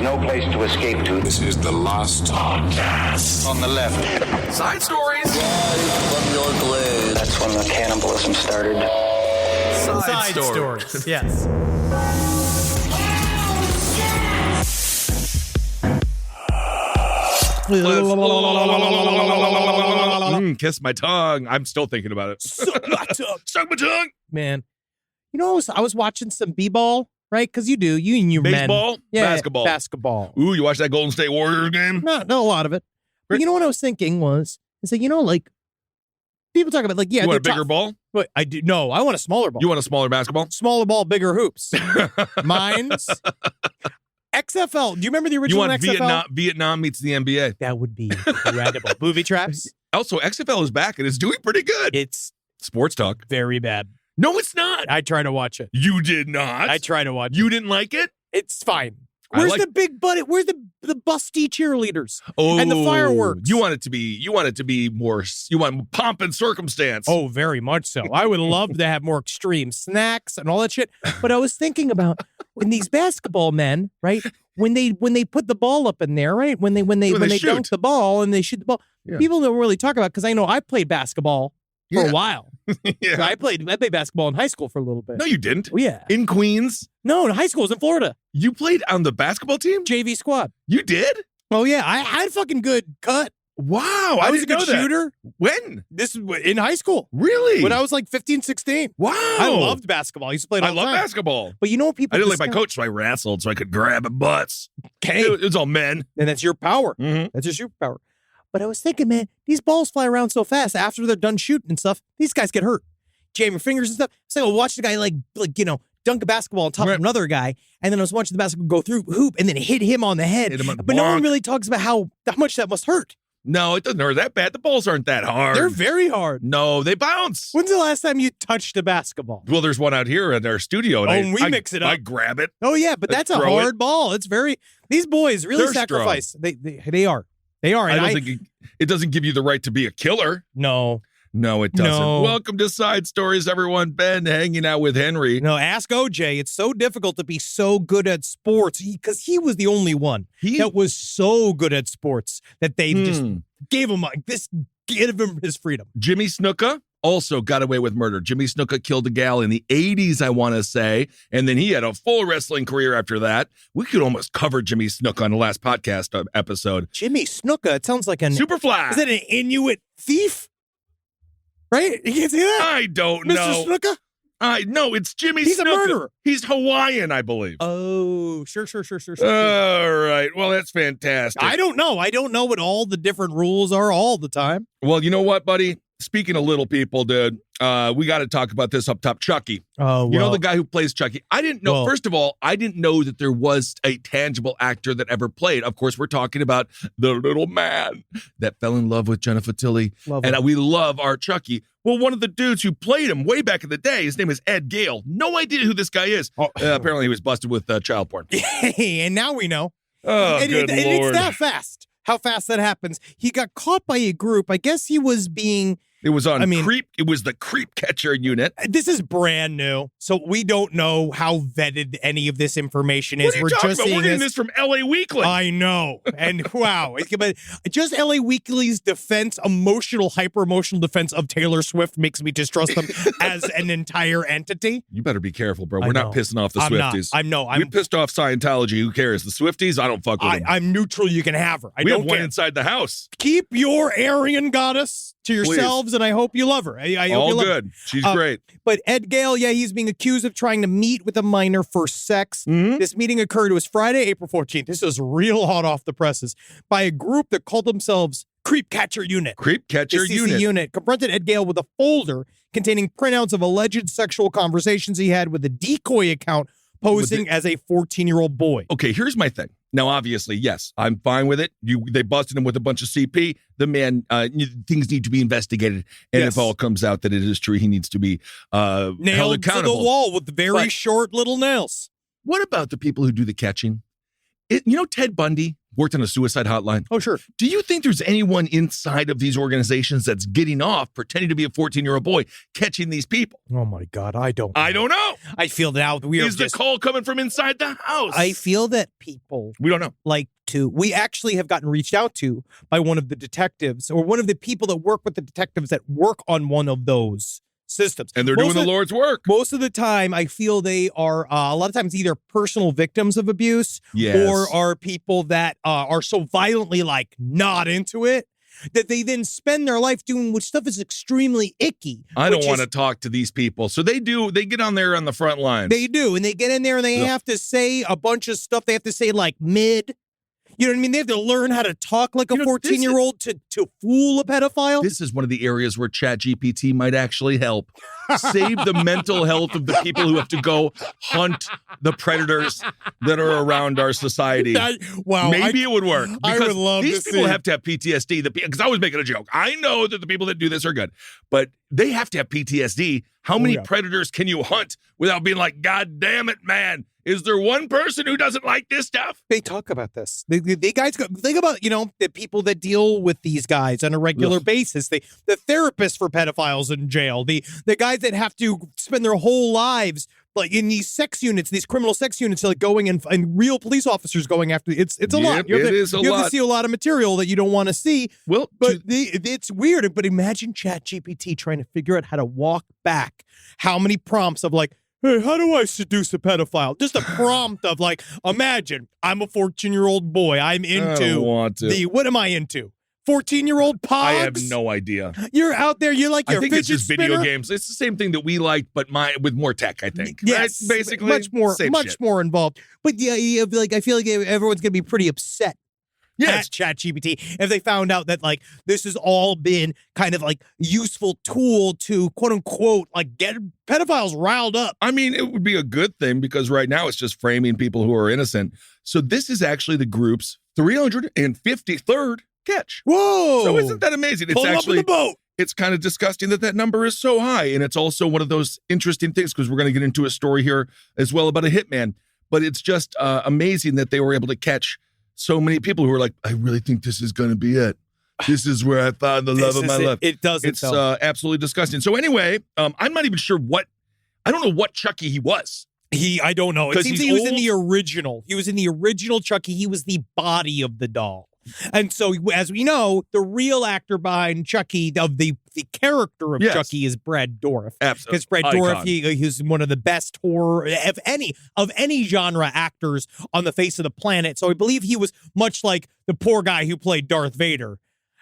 no place to escape to. This is the last podcast. On the left. Side stories. From your glade. That's when the cannibalism started. Side stories. Yes. Kiss my tongue. I'm still thinking about it. Suck my tongue. Suck my tongue. Man, you know, I was watching some b-ball, right? Because you do. You and your Baseball? men. Yeah, Basketball. Basketball. Ooh, you watched that Golden State Warriors game? Not a lot of it. But you know what I was thinking was, is that, you know, like, people talk about, like, yeah. You want a they're bigger tough. ball? But I do. No, I want a smaller ball. You want a smaller basketball? Smaller ball, bigger hoops. Mine's XFL. Do you remember the You original want XFL? Vietnam meets the NBA. That would be incredible. Booby traps. Also, XFL is back and it's doing pretty good. It's Sports talk. very bad. No, it's not. I try to watch it. You did not. I try to watch it. You didn't like it? It's fine. I Where's like- the big buddy? Where's the busty cheerleaders? Oh, And the fireworks. You want it to be more. You want pomp and circumstance. Oh, very much so. I would love to have more extreme snacks and all that shit. But I was thinking about when these basketball men, right? When they put the ball up in there, right? When they shoot. dunk the ball and they shoot the ball. Yeah. People don't really talk about, because I know I played basketball for a while. Yeah. So I played basketball in high school for a little bit. No, you didn't. Oh, yeah. In Queens, No, high school was in Florida. you played on the basketball team. JV squad. You did? Oh yeah, I had a fucking good cut. Wow, I was a didn't good know that. shooter. When? This is in high school. Really? When I was like 15, 16. Wow. I loved basketball. I used to play it I all the love time. basketball. But you know what people I didn't like my discuss- coach, so I wrestled so I could grab butts. Okay. It was all men. And that's your power. Mm-hmm. That's your superpower. But I was thinking, man, these balls fly around so fast after they're done shooting and stuff. These guys get hurt. Jam your fingers and stuff. So I watched the guy like dunk a basketball on top Right. of another guy, and then I was watching the basketball go through hoop and then hit him on the head. Hit him on the But no one bonk. really talks about how much that must hurt. No, it doesn't hurt that bad. The balls aren't that hard. They're very hard. No, they bounce. When's the last time you touched a basketball? Well, there's one out here at our studio. And Oh, we I mix it up. I grab it. Oh yeah, but that's a Throw it. hard ball. It's very. These boys really They're strong. sacrifice. They are. They are. I And don't think it doesn't give you the right to be a killer. no. No, it doesn't. No. Welcome to Side Stories, everyone. Ben hanging out with Henry. No, ask OJ. It's so difficult to be so good at sports because he was the only one that was so good at sports that they just gave him give him his freedom. Jimmy Snuka also got away with murder. Jimmy Snuka killed a gal in the 80s, I want to say, and then he had a full wrestling career after that. We could almost cover Jimmy Snuka on the last podcast episode. Jimmy Snuka. It sounds like an Superfly. Is that an Inuit thief? Right? You can't say that. I don't Mr. know. Snuka? No, it's Jimmy He's a Snuka. murderer. He's Hawaiian, I believe. Oh, sure. All right. Well, that's fantastic. I don't know. I don't know what all the different rules are all the time. Well, you know what, buddy? Speaking of little people, dude, we got to talk about this up top. Chucky. Oh, You know the guy who plays Chucky? I didn't know. Well- First of all, I didn't know that there was a tangible actor that ever played. Of course, we're talking about the little man that fell in love with Jennifer Tilly. Love And him. we love our Chucky. Well, one of the dudes who played him way back in the day, his name is Ed Gale. No idea who this guy is. Oh. Apparently, he was busted with child porn. and now we know. Oh, and good and Lord. it's that fast. How fast that happens. He got caught by a group. I guess he was being. It was on I mean- Creep. It was the Creep Catcher unit. This is brand new, so we don't know how vetted any of this information is. What are you We're talking just about? seeing We're getting this from LA Weekly. I know, and wow, but just LA Weekly's defense, hyper emotional defense of Taylor Swift makes me distrust them as an entire entity. You better be careful, bro. I We're not know. pissing off the I'm not. Swifties. I'm we pissed off Scientology. Who cares? The Swifties, I don't fuck with them. I'm neutral. You can have her. I We don't have one care. inside the house. Keep your Aryan goddess to yourselves, and I hope you love her. I hope All you love her. good. She's great. But Ed Gale, yeah, he's being accused of trying to meet with a minor for sex. Mhm. This meeting occurred, it was Friday, April 14th. This is real hot off the presses. By a group that called themselves Creep Catcher Unit. Creep Catcher The CC unit confronted Ed Gale with a folder containing printouts of alleged sexual conversations he had with a decoy account posing as a 14-year-old boy. Okay, here's my thing. Now, obviously, yes, I'm fine with it. They busted him with a bunch of CP. The man, things need to be investigated. And Yes. if all comes out that it is true, he needs to be held Nailed to the accountable. wall with very But- short little nails. What about the people who do the catching? You know Ted Bundy? worked on a suicide hotline. Oh, sure. Do you think there's anyone inside of these organizations that's getting off, pretending to be a 14-year-old boy, catching these people? Oh, my God. I don't know. I feel now we are Is the call coming from inside the house? I feel that people We don't know. we actually have gotten reached out to by one of the detectives or one of the people that work with the detectives that work on one of those systems. And they're doing the Lord's work. Most of the time, I feel they are a lot of times either personal victims of abuse or are people that are so violently not into it that they then spend their life doing which stuff is extremely icky. I don't want to talk to these people. So they get on there on the front lines. They do. And they get in there and they have to say a bunch of stuff. They have to say mid. You know what I mean? They have to learn how to talk like a 14-year-old to fool a pedophile. This is one of the areas where ChatGPT might actually help. Save the mental health of the people who have to go hunt the predators that are around our society. Maybe it would work. I would love these people have to have PTSD. Because I was making a joke. I know that the people that do this are good, but they have to have PTSD. How many predators can you hunt without being like, God damn it, man? Is there one person who doesn't like this stuff? They talk about this. They guys think about, the people that deal with these guys on a regular basis. The therapists for pedophiles in jail. The guys that have to spend their whole lives in these sex units, these criminal sex units, going and real police officers going after. It's a lot. You have to see a lot of material that you don't want to see. Well, it's weird. But imagine ChatGPT trying to figure out how to walk back how many prompts of hey, how do I seduce a pedophile? Just a prompt of imagine I'm a 14-year-old boy. I'm into I don't want to. what am I into? 14-year-old pogs? I have no idea. You're out there, you're like your I think it's just spinner. video games. It's the same thing that we like, but with more tech, I think. Yes, right? Basically. Much more involved. But I feel like everyone's going to be pretty upset at ChatGPT if they found out that this has all been kind of useful tool to quote unquote get pedophiles riled up. I mean, it would be a good thing because right now it's just framing people who are innocent. So this is actually the group's 353rd catch. Whoa! So isn't that amazing? It's actually up in the boat. It's kind of disgusting that number is so high, and it's also one of those interesting things because we're going to get into a story here as well about a hitman. But it's just amazing that they were able to catch so many people who are like, I really think this is going to be it. This is where I found the love of my life. It doesn't. It's absolutely disgusting. So anyway, I'm not even sure I don't know what Chucky he was. I don't know. It seems he was in the original. He was in the original Chucky. He was the body of the doll. And so, as we know, the real actor behind Chucky, of the character of Chucky, is Brad Dourif. Absolutely. Because Brad Dourif, he's one of the best horror of any genre actors on the face of the planet. So I believe he was much like the poor guy who played Darth Vader.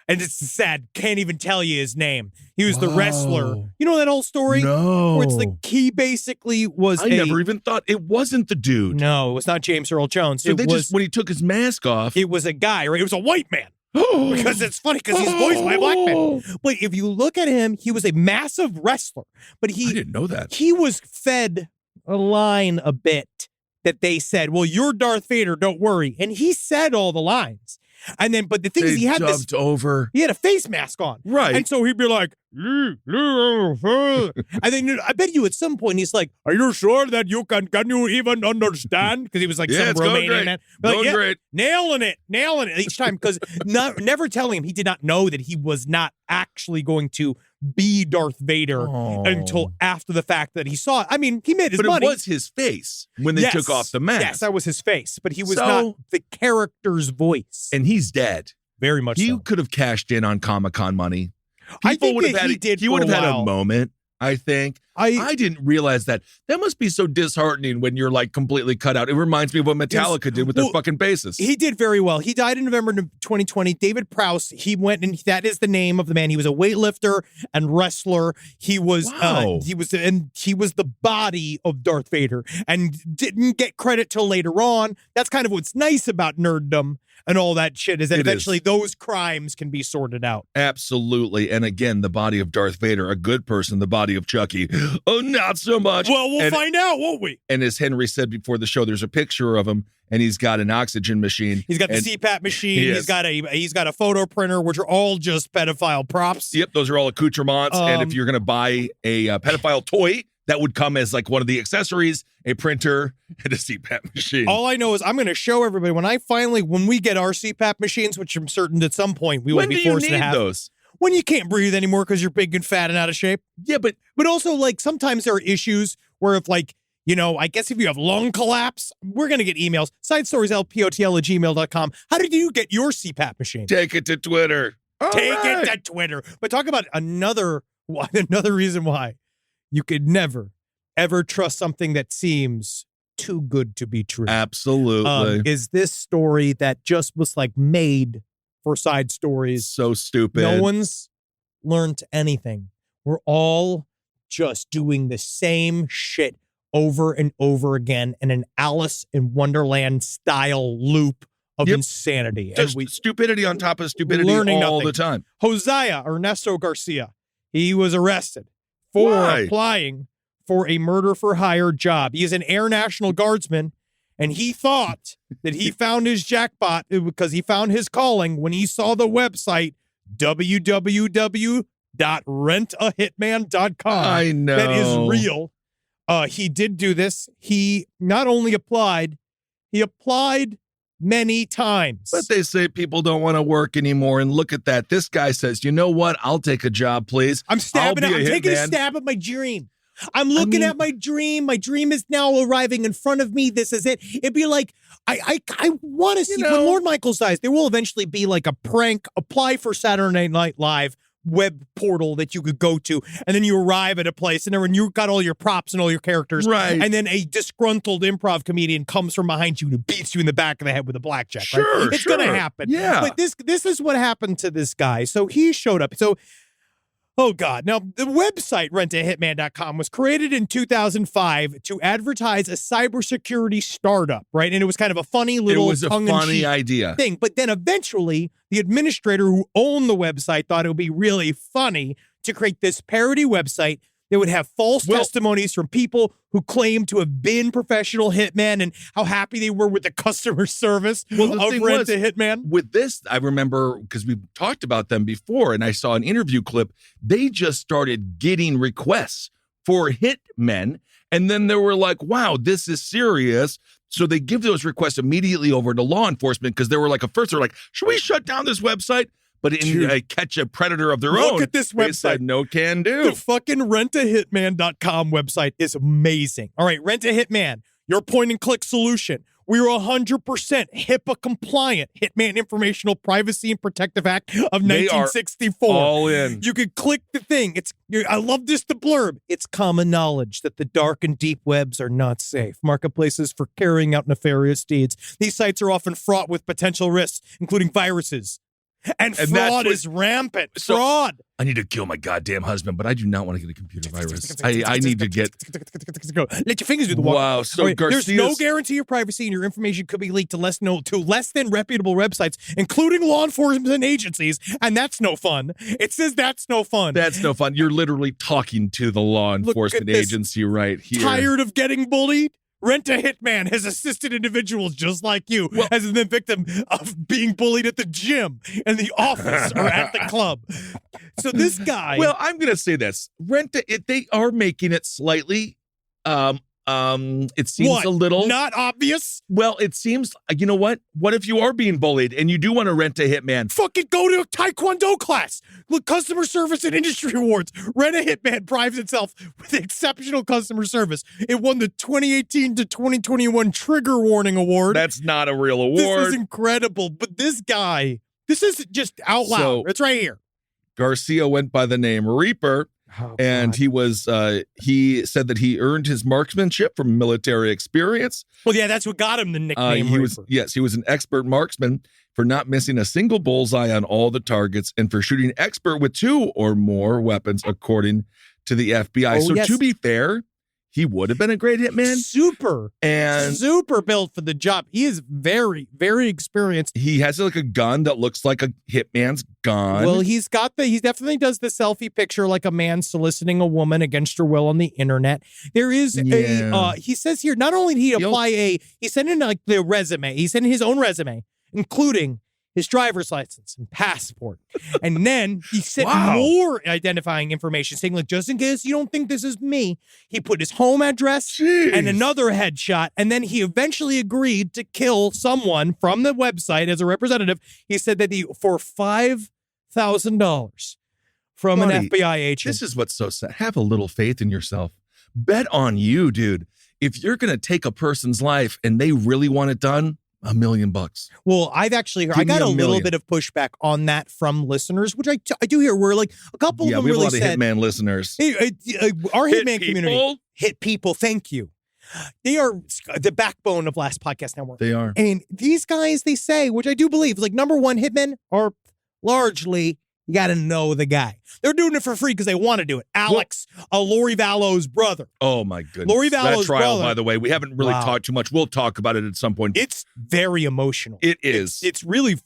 And it's sad, can't even tell you his name. He was the wrestler. You know that whole story? No. Where it's he basically was I never even thought it wasn't the dude. No, it was not James Earl Jones. So when he took his mask off. It was a guy, right? It was a white man. Because it's funny because he's voiced by a black man. But if you look at him, he was a massive wrestler. But I didn't know that. He was fed a line a bit that they said, well, you're Darth Vader, don't worry. And he said all the lines. And then, but the thing is, he had a face mask on. Right. And so he'd be like, and then I bet you at some point he's like, are you sure that can you even understand? Because he was like some Romanian man. Great. Nailing it each time. Because never telling him he did not know that he was not actually going to be Darth Vader until after the fact that he saw it. I mean, he made his money. But it was his face when they took off the mask. Yes, that was his face. But he was not the character's voice. And he's dead. Very much so. He could have cashed in on Comic-Con money. I think he would have had a moment, I think. I didn't realize that. That must be so disheartening when you're completely cut out. It reminds me of what Metallica did with their fucking bassist. He did very well. He died in November 2020. David Prowse, he went, and that is the name of the man. He was a weightlifter and wrestler. He was the body of Darth Vader and didn't get credit till later on. That's kind of what's nice about nerddom and all that shit, is that eventually those crimes can be sorted out. Absolutely. And again, the body of Darth Vader, a good person, the body of Chucky. Oh, not so much. Well, we'll find out, won't we? And as Henry said before the show, there's a picture of him, and he's got an oxygen machine. He's got the CPAP machine. He's got a photo printer, which are all just pedophile props. Yep, those are all accoutrements. And if you're going to buy a pedophile toy, that would come as like one of the accessories, a printer, and a CPAP machine. All I know is I'm going to show everybody when we get our CPAP machines, which I'm certain at some point we will be forced to have those? when you can't breathe anymore because you're big and fat and out of shape. Yeah, but also like sometimes there are issues where if like, I guess if you have lung collapse, we're going to get emails. SideStoriesLPOTL@gmail.com. How did you get your CPAP machine? Take it to Twitter. Take it to Twitter. But talk about another reason why you could never, ever trust something that seems too good to be true. Absolutely. Is this story that just was like made for Side Stories. So stupid. No one's learned anything. We're all just doing the same shit over and over again in an Alice in Wonderland style loop of insanity. Just stupidity on top of stupidity all the time. Hosea Ernesto Garcia, he was arrested for applying for a murder for hire job. He is an Air National Guardsman, and he thought that he found his jackpot because he found his calling when he saw the website www.rentahitman.com. I know. That is real. He did do this. He not only applied, he applied many times. But they say people don't want to work anymore. And look at that. This guy says, you know what? I'll take a job, please. I'm taking a stab at my dream. I'm looking at my dream. My dream is now arriving in front of me. This is it. It'd be like, I want to see when Lord Michaels dies, there will eventually be like a prank, apply for Saturday Night Live web portal that you could go to, and then you arrive at a place, and then when you've got all your props and all your characters, right, and then a disgruntled improv comedian comes from behind you and beats you in the back of the head with a blackjack. Sure, right? It's gonna happen. Yeah. But this is what happened to this guy. So he showed up. So oh God. Now the website Rent-A-Hitman.com was created in 2005 to advertise a cybersecurity startup, right? And it was kind of a funny little funny idea thing. But then eventually the administrator who owned the website thought it would be really funny to create this parody website that would have false testimonies from people who claimed to have been professional hitmen and how happy they were with the customer service of Rent-A-Hitman. With this, I remember, because we've talked about them before, and I saw an interview clip, they just started getting requests for hitmen, and then they were like, wow, this is serious. So they give those requests immediately over to law enforcement because they were like, at first they're like, should we shut down this website? But in catch a predator of their own. Look at this website. They said, no can do. The fucking Rent-A-Hitman.com website is amazing. All right, Rent-A-Hitman, your point-and-click solution. We're 100% HIPAA compliant. Hitman Informational Privacy and Protective Act of 1964. All in. You could click the thing. I love this, the blurb. It's common knowledge that the dark and deep webs are not safe. Marketplaces for carrying out nefarious deeds. These sites are often fraught with potential risks, including viruses. And fraud is rampant. Fraud. I need to kill my goddamn husband, but I do not want to get a computer virus. I need to get... Let your fingers do the work. Wow, so Garcia's... There's no guarantee of privacy, and your information could be leaked to less than reputable websites, including law enforcement agencies, and that's no fun. It says that's no fun. That's no fun. You're literally talking to the law enforcement agency right here. Tired of getting bullied? Rent-A-Hitman has assisted individuals just like you as the victim of being bullied at the gym, in the office, or at the club. So this guy... Well, I'm going to say this. They are making it slightly... it seems a little... Not obvious? Well, it seems... You know what? What if you are being bullied and you do want to rent a hitman? Fucking go to a Taekwondo class. Look, customer service and industry awards. Rent-A-Hitman prides itself with exceptional customer service. It won the 2018 to 2021 Trigger Warning Award. That's not a real award. This is incredible. But this guy, this is just out loud. So, it's right here. Garcia went by the name Reaper. And he said that he earned his marksmanship from military experience. Well, yeah, that's what got him the nickname Reaper. He was an expert marksman for not missing a single bullseye on all the targets and for shooting expert with 2 or more weapons, according to the FBI. To be fair, he would have been a great hitman. Super built for the job. He is very, very experienced. He has like a gun that looks like a hitman's gun. Well, he definitely does the selfie picture like a man soliciting a woman against her will on the internet. There is he says here, not only did he apply he sent in like the resume, he sent in his own resume, including his driver's license and passport. And then he sent Wow. more identifying information saying, like, just in case you don't think this is me, he put his home address Jeez. and another headshot. And then he eventually agreed to kill someone from the website as a representative. He said that for $5,000 from Buddy, an FBI agent. This is what's so sad. Have a little faith in yourself. Bet on you, dude. If you're going to take a person's life and they really want it done, $1 million. Well, I've actually heard, Give I got me a $1 little million. bit of pushback on that from listeners, which I do hear. Where like a couple Yeah, of them we have a really lot of said, Hitman listeners. Hey, our Hit Hitman community, people? hit people, thank you. They are the backbone of Last Podcast Network. They are. And these guys, they say, which I do believe, like number one, hitmen are largely, you got to know the guy. They're doing it for free because they want to do it. Alex, Lori Vallow's brother. Oh, my goodness. Lori Vallow's that trial, brother. by the way, we haven't really Wow. talked too much. We'll talk about it at some point. It's very emotional. It is. It's really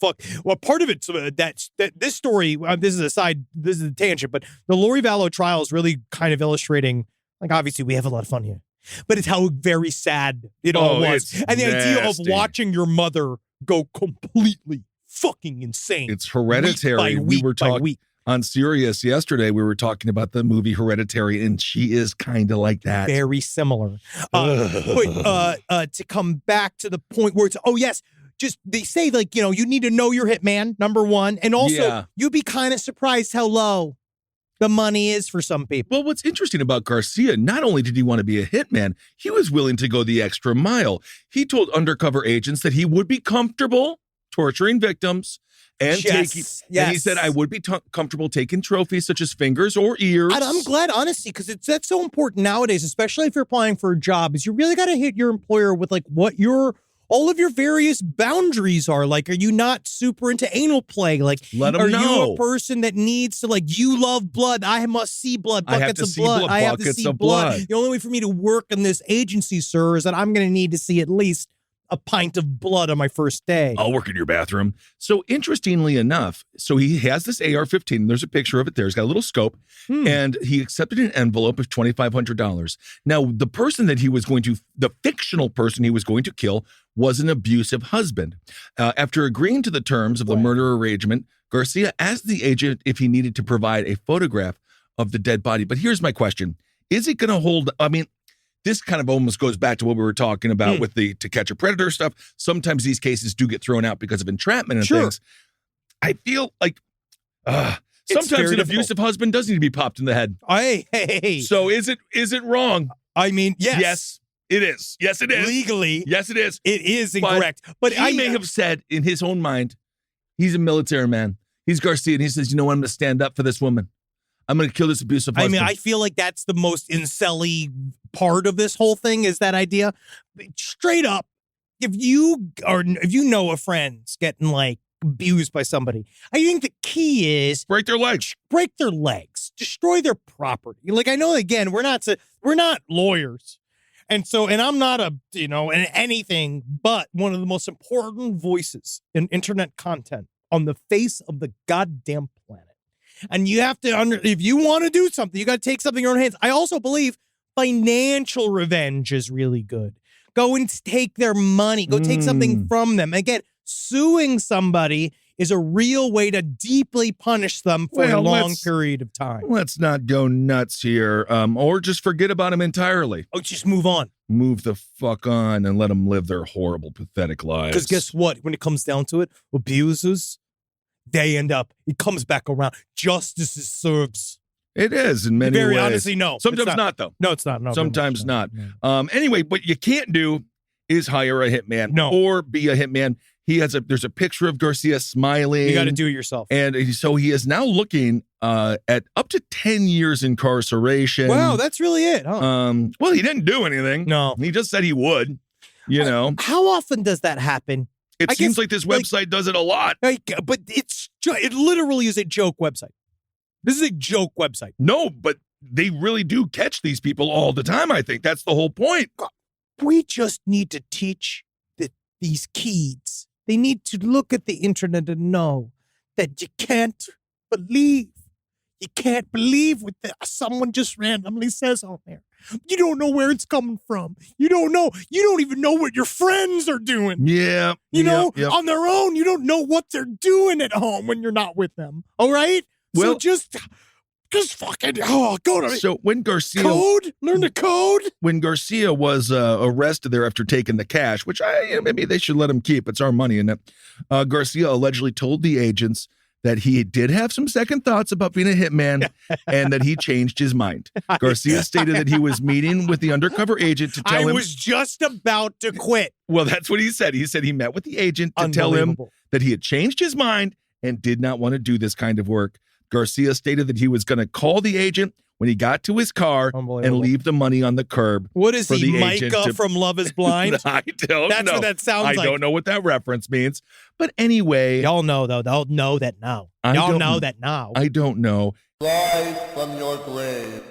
Well, part of it's that this story, this is a side, this is a tangent, but the Lori Vallow trial is really kind of illustrating, like, obviously we have a lot of fun here, but it's how very sad it all was. it's And the idea of nasty. watching your mother go completely fucking insane. It's hereditary. Week We were by talking week. on Sirius yesterday. We were talking about the movie Hereditary, and she is kind of like that. Very similar. But to come back to the point where it's, oh, yes, just they say, like, you need to know your hitman, number one. And also, Yeah. you'd be kind of surprised how low the money is for some people. Well, what's interesting about Garcia, not only did he want to be a hitman, he was willing to go the extra mile. He told undercover agents that he would be comfortable torturing victims and taking. And he said, I would be comfortable taking trophies such as fingers or ears. And I'm glad, honestly, because that's so important nowadays, especially if you're applying for a job, is you really got to hit your employer with like what all of your various boundaries are. Like, are you not super into anal play? Like, Let 'em are know. you a person that needs to, like, you love blood? I must see blood, I have buckets to of see blood. blood, I have to buckets see of blood. blood. The only way for me to work in this agency, sir, is that I'm going to need to see at least a pint of blood on my first day. I'll work in your bathroom. So interestingly enough, so he has this AR-15. There's a picture of it there. He's got a little scope, and he accepted an envelope of $2,500. Now, the person that the fictional person he was going to kill was an abusive husband. After agreeing to the terms of the murder arrangement, Garcia asked the agent if he needed to provide a photograph of the dead body. But here's my question. Is it going to hold, this kind of almost goes back to what we were talking about with the To Catch a Predator stuff. Sometimes these cases do get thrown out because of entrapment and things. I feel like sometimes very an abusive husband does need to be popped in the head. Hey. So is it wrong? I mean, yes. Yes, it is. Yes, it is. Legally, Yes, it is. it is incorrect. But he may have said in his own mind, he's a military man. He's Garcia, and he says, you know what? I'm going to stand up for this woman. I'm going to kill this abusive husband. I feel like that's the most incel-y part of this whole thing is that idea. Straight up, if you know a friend's getting like abused by somebody, I think the key is break their legs. break their legs, destroy their property. Like, I know, again, we're not lawyers. And I'm not anything but one of the most important voices in internet content on the face of the goddamn planet. And you have to, if you want to do something, you got to take something in your own hands. I also believe financial revenge is really good. Go and take their money. Go take something from them. Again, suing somebody is a real way to deeply punish them for a long period of time. Let's not go nuts here, or just forget about them entirely. Oh, just move on. Move the fuck on and let them live their horrible, pathetic lives. Because guess what? When it comes down to it, abusers, it comes back around. Justice is served. It is in many ways. Very honestly, no. Sometimes It's not, though. No, it's not. No, Sometimes very much not. Anyway, what you can't do is hire a hitman or be a hitman. There's a picture of Garcia smiling. You got to do it yourself. And so he is now looking at up to 10 years incarceration. Wow, that's really it, huh? Well, he didn't do anything. No. He just said he would, How often does that happen? It seems like this website does it a lot. But it literally is a joke website. This is a joke website. No, but they really do catch these people all the time, I think. That's the whole point. We just need to teach these kids. They need to look at the internet and know that you can't believe. You can't believe what someone just randomly says on there. You don't know where it's coming from. You don't know. You don't even know what your friends are doing. Yeah. You know, on their own, you don't know what they're doing at home when you're not with them. All right? Well, so just fucking, go to So when Garcia learn the code. When Garcia was arrested there after taking the cash, which maybe they should let him keep. It's our money in it. Garcia allegedly told the agents that he did have some second thoughts about being a hitman and that he changed his mind. Garcia stated that he was meeting with the undercover agent to tell him. I was just about to quit. Well, that's what he said. He said he met with the agent to tell him that he had changed his mind and did not want to do this kind of work. Garcia stated that he was going to call the agent when he got to his car and leave the money on the curb. What is he, Micah from Love is Blind? I don't know. That's what that sounds like. I don't know what that reference means. But anyway. Y'all know, though. They'll know that now. Y'all know that now. I don't know. Rise from your grave.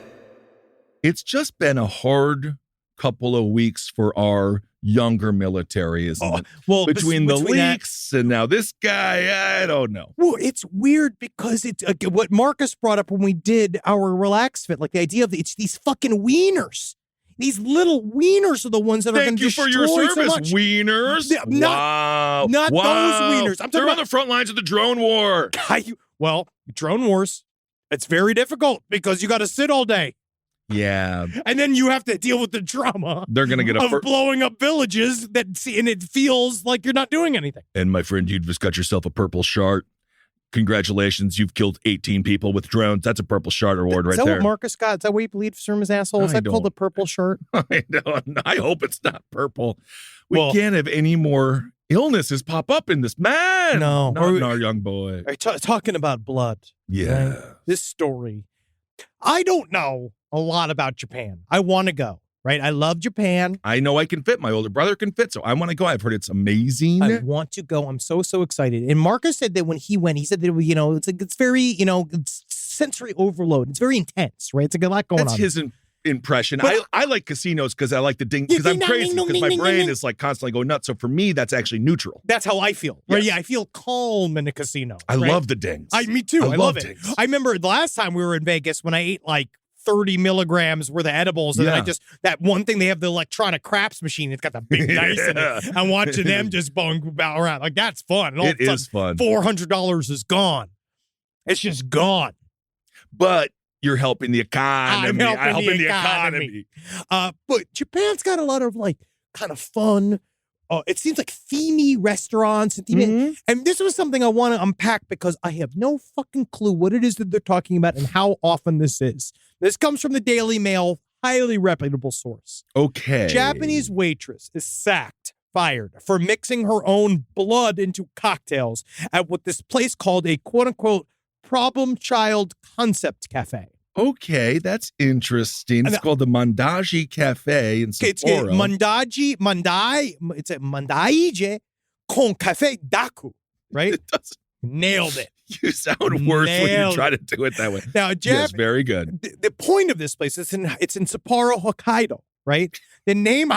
It's just been a hard couple of weeks for our younger military, isn't it? Well, between the leaks and now this guy, I don't know. Well, it's weird because it's what Marcus brought up when we did our Relax Fit, like the idea of it's these fucking wieners. These little wieners are the ones that are going to destroy so much. Thank you for your service, wieners. Not those wieners. I'm talking They're about on the front lines of the drone war. Well, drone wars, it's very difficult because you got to sit all day. Yeah. And then you have to deal with the drama. They're going to get blowing up villages and it feels like you're not doing anything. And my friend, you've just got yourself a purple shard. Congratulations, you've killed 18 people with drones. That's a purple shard award right there. Is that what Marcus got? Is that what he believes from his asshole? Is that called the purple shirt? I don't. I hope it's not purple. We can't have any more illnesses pop up in this man. No. Not in our young boy. Talking about blood. Yeah. Right? This story. I don't know a lot about Japan. I want to go. Right? I love Japan. I know I can fit. My older brother can fit, so I want to go. I've heard it's amazing. I want to go. I'm so excited. And Marcus said that when he went, he said that, it's very, it's sensory overload. It's very intense, right? It's a lot going on. That's his impression. I like casinos because I like the ding, because I'm crazy, because my brain is like constantly going nuts. So for me, that's actually neutral. That's how I feel. Yes. Right? Yeah, I feel calm in a casino. I love the dings. Me too. I love it. Dings. I remember the last time we were in Vegas when I ate like 30 milligrams worth of edibles. And then that one thing, they have the electronic craps machine. It's got the big dice in it. I'm watching them just bow around. Like, that's fun. And it is fun. $400 is gone. It's just gone. But you're helping the economy. I'm helping the economy. But Japan's got a lot of like kind of fun. It seems like themey restaurants. And this was something I want to unpack because I have no fucking clue what it is that they're talking about and how often this is. This comes from the Daily Mail, highly reputable source. Okay. Japanese waitress is fired for mixing her own blood into cocktails at what this place called a quote-unquote problem child concept cafe. Okay, that's interesting. It's called the Mandaji Cafe in Sapporo. It's a Mandaije con cafe daku, right? Nailed it. You sound worse when you try to do it that way. Now, yes, very good. The point of this place is it's in Sapporo, Hokkaido, right? The name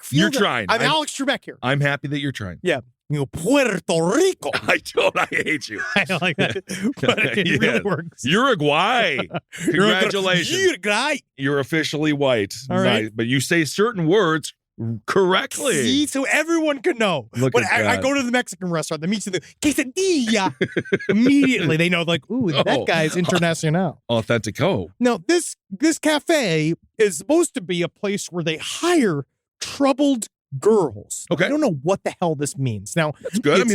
you're trying. I'm Alex Trebek here. I'm happy that you're trying. Yeah. Puerto Rico. I hate you. I don't like that. But it really works. Uruguay. Congratulations. Uruguay. You're officially white. All right. Nice. But you say certain words correctly. See, so everyone can know. I go to the Mexican restaurant, the meats of the quesadilla. Immediately they know, like, ooh, that guy's international. Authentico. Now, this cafe is supposed to be a place where they hire troubled girls. Okay. I don't know what the hell this means. Now, that's good.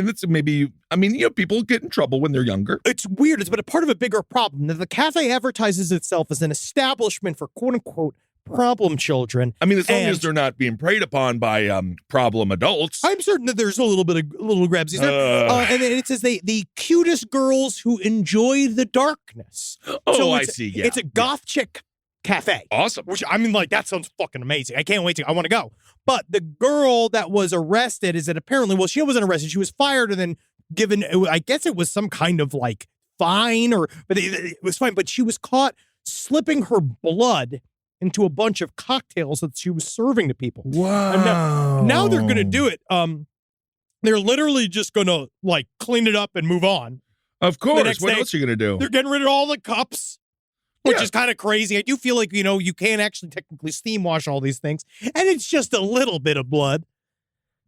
People get in trouble when they're younger. It's weird. It's been a part of a bigger problem. Now, the cafe advertises itself as an establishment for quote unquote problem children. As long as they're not being preyed upon by problem adults. I'm certain that there's a little grabs. And then it says the cutest girls who enjoy the darkness. I see. Yeah. It's a goth chick cafe. Awesome. Which that sounds fucking amazing. I can't wait I want to go. But the girl that was arrested is that apparently, she wasn't arrested. She was fired and then given, I guess it was some kind of like fine but it was fine. But she was caught slipping her blood into a bunch of cocktails that she was serving to people. Wow. Now they're going to do it. They're literally just going to like clean it up and move on. Of course. What else are you going to do? They're getting rid of all the cups. which is kind of crazy. I do feel like, you can't actually technically steam wash all these things, and it's just a little bit of blood.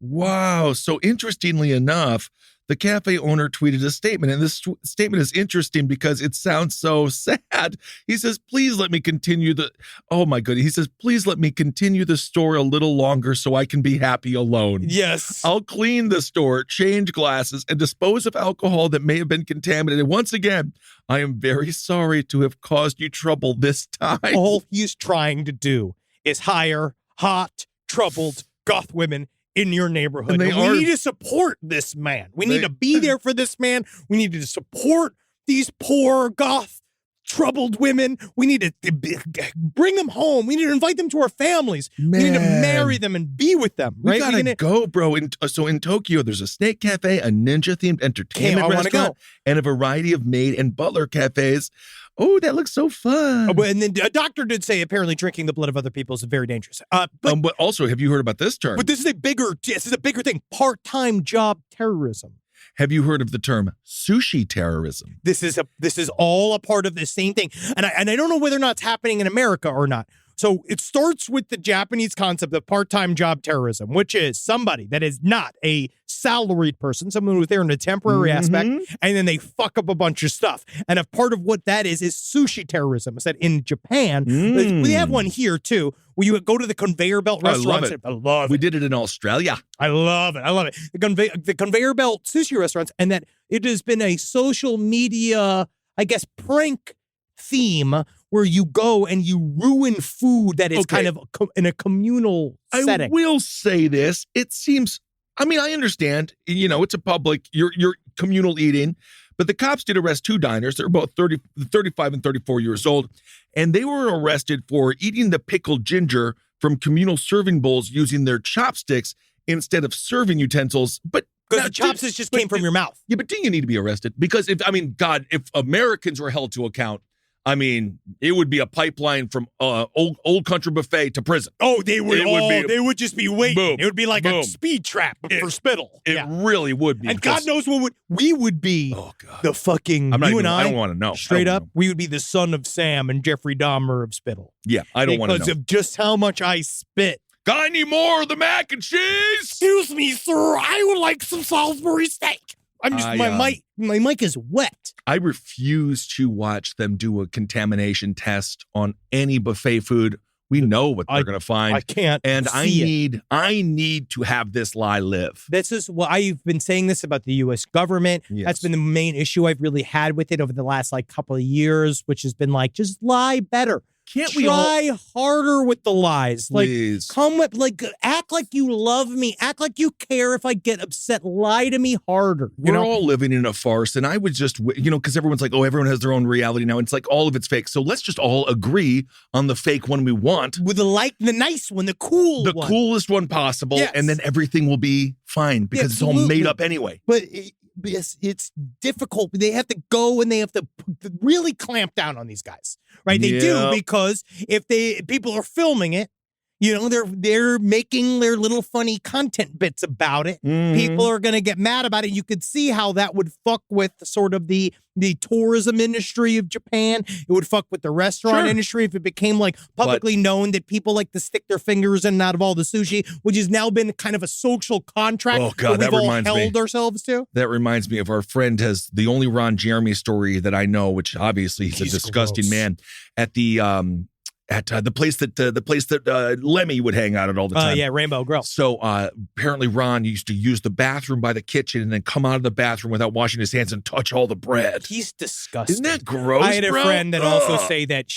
Wow. So interestingly enough, the cafe owner tweeted a statement, and this statement is interesting because it sounds so sad. He says, please let me continue oh my goodness. He says, please let me continue the store a little longer so I can be happy alone. Yes. I'll clean the store, change glasses, and dispose of alcohol that may have been contaminated. Once again, I am very sorry to have caused you trouble this time. All he's trying to do is hire hot, troubled goth women in your neighborhood. And we need to support this man. We need to be there for this man. We need to support these poor goth troubled women. We need to bring them home. We need to invite them to our families. We need to marry them and be with them. Right? We gotta go, bro. So in Tokyo, there's a snake cafe, a ninja-themed entertainment restaurant, and a variety of maid and butler cafes. Oh, that looks so fun. And then a doctor did say apparently drinking the blood of other people is very dangerous. But also, have you heard about this term? But this is a bigger thing. Part-time job terrorism. Have you heard of the term sushi terrorism? This is all a part of the same thing. And I don't know whether or not it's happening in America or not. So it starts with the Japanese concept of part-time job terrorism, which is somebody that is not a salaried person, someone who's there in a temporary aspect, and then they fuck up a bunch of stuff. And a part of what that is sushi terrorism. It's that in Japan, we have one here too, where you go to the conveyor belt restaurants. I love it. We did it in Australia. I love it. The conveyor belt sushi restaurants, and that it has been a social media, I guess, prank theme where you go and you ruin food that is kind of in a communal setting. I will say this. It seems, I understand, it's a public, you're communal eating, but the cops did arrest two diners. They're both 35 and 34 years old, and they were arrested for eating the pickled ginger from communal serving bowls using their chopsticks instead of serving utensils. But because the chopsticks just came from your mouth. Yeah, but do you need to be arrested? Because if Americans were held to account, it would be a pipeline from old country buffet to prison. Oh, they would just be waiting. Boom, it would be like a speed trap for spittle. It really would be. And God knows what we would be. Oh God, the fucking I don't want to know. Straight up, we would be the son of Sam and Jeffrey Dahmer of spittle. Yeah, I don't want to know because of just how much I spit. Got any more of the mac and cheese? Excuse me, sir. I would like some Salisbury steak. My mic is wet. I refuse to watch them do a contamination test on any buffet food. We know what they're going to find. I can't. And I need to have this lie live. This is what I've been saying this about the U.S. government. Yes. That's been the main issue I've really had with it over the last couple of years, which has been just lie better. Can't we try harder with the lies? Please. Come with act like you love me. Act like you care if I get upset. Lie to me harder. We're all living in a farce, and I would just, because everyone's like, oh, everyone has their own reality now. It's like all of it's fake. So let's just all agree on the fake one we want. With the nice one, the cool one. The coolest one possible, yes. And then everything will be fine because it's all made up anyway. But it's difficult. They have to go and they have to really clamp down on these guys, right? They do, because if people are filming it, they're making their little funny content bits about it. Mm-hmm. People are going to get mad about it. You could see how that would fuck with sort of the tourism industry of Japan. It would fuck with the restaurant industry if it became publicly known that people like to stick their fingers in and out of all the sushi, which has now been kind of a social contract. Oh God, that we've all held ourselves to. That reminds me of our friend has the only Ron Jeremy story that I know, which obviously he's a disgusting man, at the place that Lemmy would hang out at all the time. Rainbow Grill. So apparently Ron used to use the bathroom by the kitchen and then come out of the bathroom without washing his hands and touch all the bread. He's disgusting. Isn't that gross, I had a friend that also say that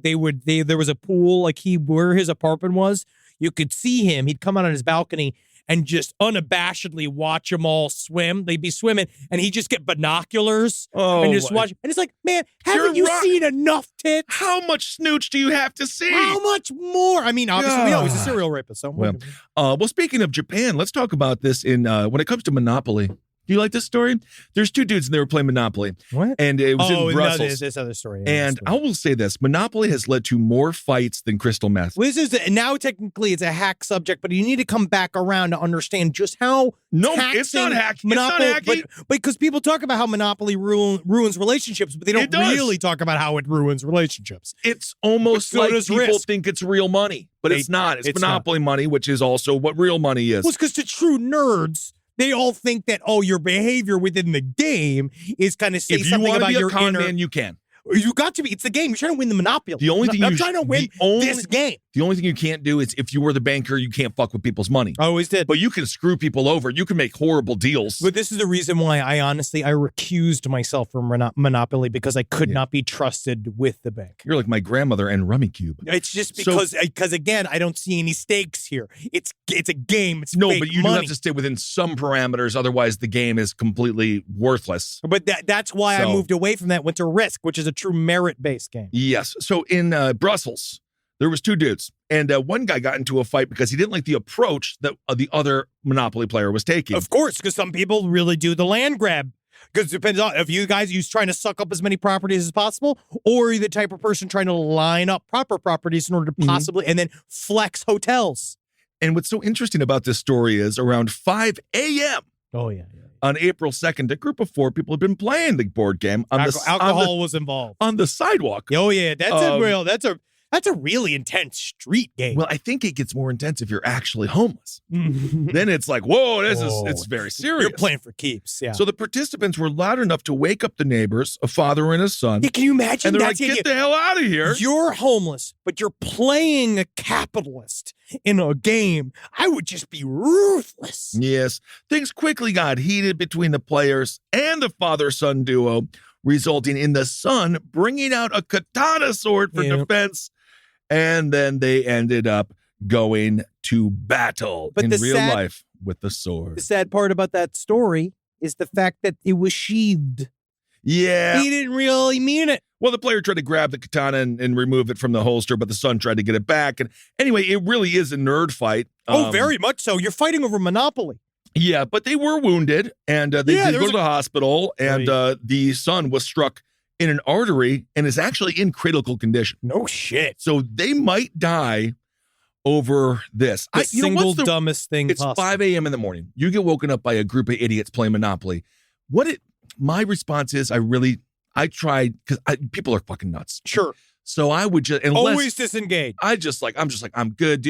there was a pool, where his apartment was, you could see him. He'd come out on his balcony and just unabashedly watch them all swim. They'd be swimming, and he'd just get binoculars and just watch. And it's like, man, haven't you seen enough tits? How much snooch do you have to see? How much more? Obviously, we know he's a serial rapist. So well, speaking of Japan, let's talk about this when it comes to Monopoly. Do you like this story? There's two dudes and they were playing Monopoly. What? And it was in No, Brussels. there's this other story. And I will say this, Monopoly has led to more fights than crystal meth. Well, this is now technically it's a hack subject, but you need to come back around to understand just how It's not hacky. Monopoly, It's not hacky. But because people talk about how Monopoly ruins relationships, but they don't really talk about how it ruins relationships. It's almost so like does people Risk. think it's real money, but it's not. It's Monopoly money, which is also what real money is. Well, it's because to true nerds, they all think that, your behavior within the game is kind of say if you something want to about be a your con inner. man, you can. You got to be. It's the game. You're trying to win the Monopoly. The only thing I'm trying to win this game. The only thing you can't do is if you were the banker, you can't fuck with people's money. I always did. But you can screw people over. You can make horrible deals. But this is the reason why I recused myself from Monopoly because I could not be trusted with the bank. You're like my grandmother and Rummy Cube. It's just because again, I don't see any stakes here. It's a game. It's no, fake but you money. do have to stay within some parameters. Otherwise, the game is completely worthless. But that's why I moved away from that. Went to Risk, which is a true merit-based game. Yes. So in Brussels, there was two dudes, and one guy got into a fight because he didn't like the approach that the other Monopoly player was taking. Of course, because some people really do the land grab. Because it depends on if you guys are trying to suck up as many properties as possible, or you're the type of person trying to line up proper properties in order to possibly and then flex hotels. And what's so interesting about this story is around 5 a.m. Oh, yeah. On April 2nd, a group of 4 people had been playing the board game. Alcohol was involved. On the sidewalk. Oh, yeah. That's a really intense street game. Well, I think it gets more intense if you're actually homeless. Then it's like, whoa, it's very serious. You're playing for keeps, yeah. So the participants were loud enough to wake up the neighbors, a father and a son. Yeah, can you imagine? And they're like, get the hell out of here. You're homeless, but you're playing a capitalist in a game. I would just be ruthless. Yes. Things quickly got heated between the players and the father-son duo, resulting in the son bringing out a katana sword for defense. And then they ended up going to battle in real life with the sword. The sad part about that story is the fact that it was sheathed. Yeah. He didn't really mean it. Well, the player tried to grab the katana and remove it from the holster, but the son tried to get it back. And anyway, it really is a nerd fight. Very much so. You're fighting over Monopoly. Yeah, but they were wounded, and they did go to the hospital, and the son was struck in an artery and is actually in critical condition. No shit. So they might die over this. The dumbest thing It's possible. 5 a.m. in the morning. You get woken up by a group of idiots playing Monopoly. My response is I tried, because people are fucking nuts. Sure. So I would just, always disengage. I'm good.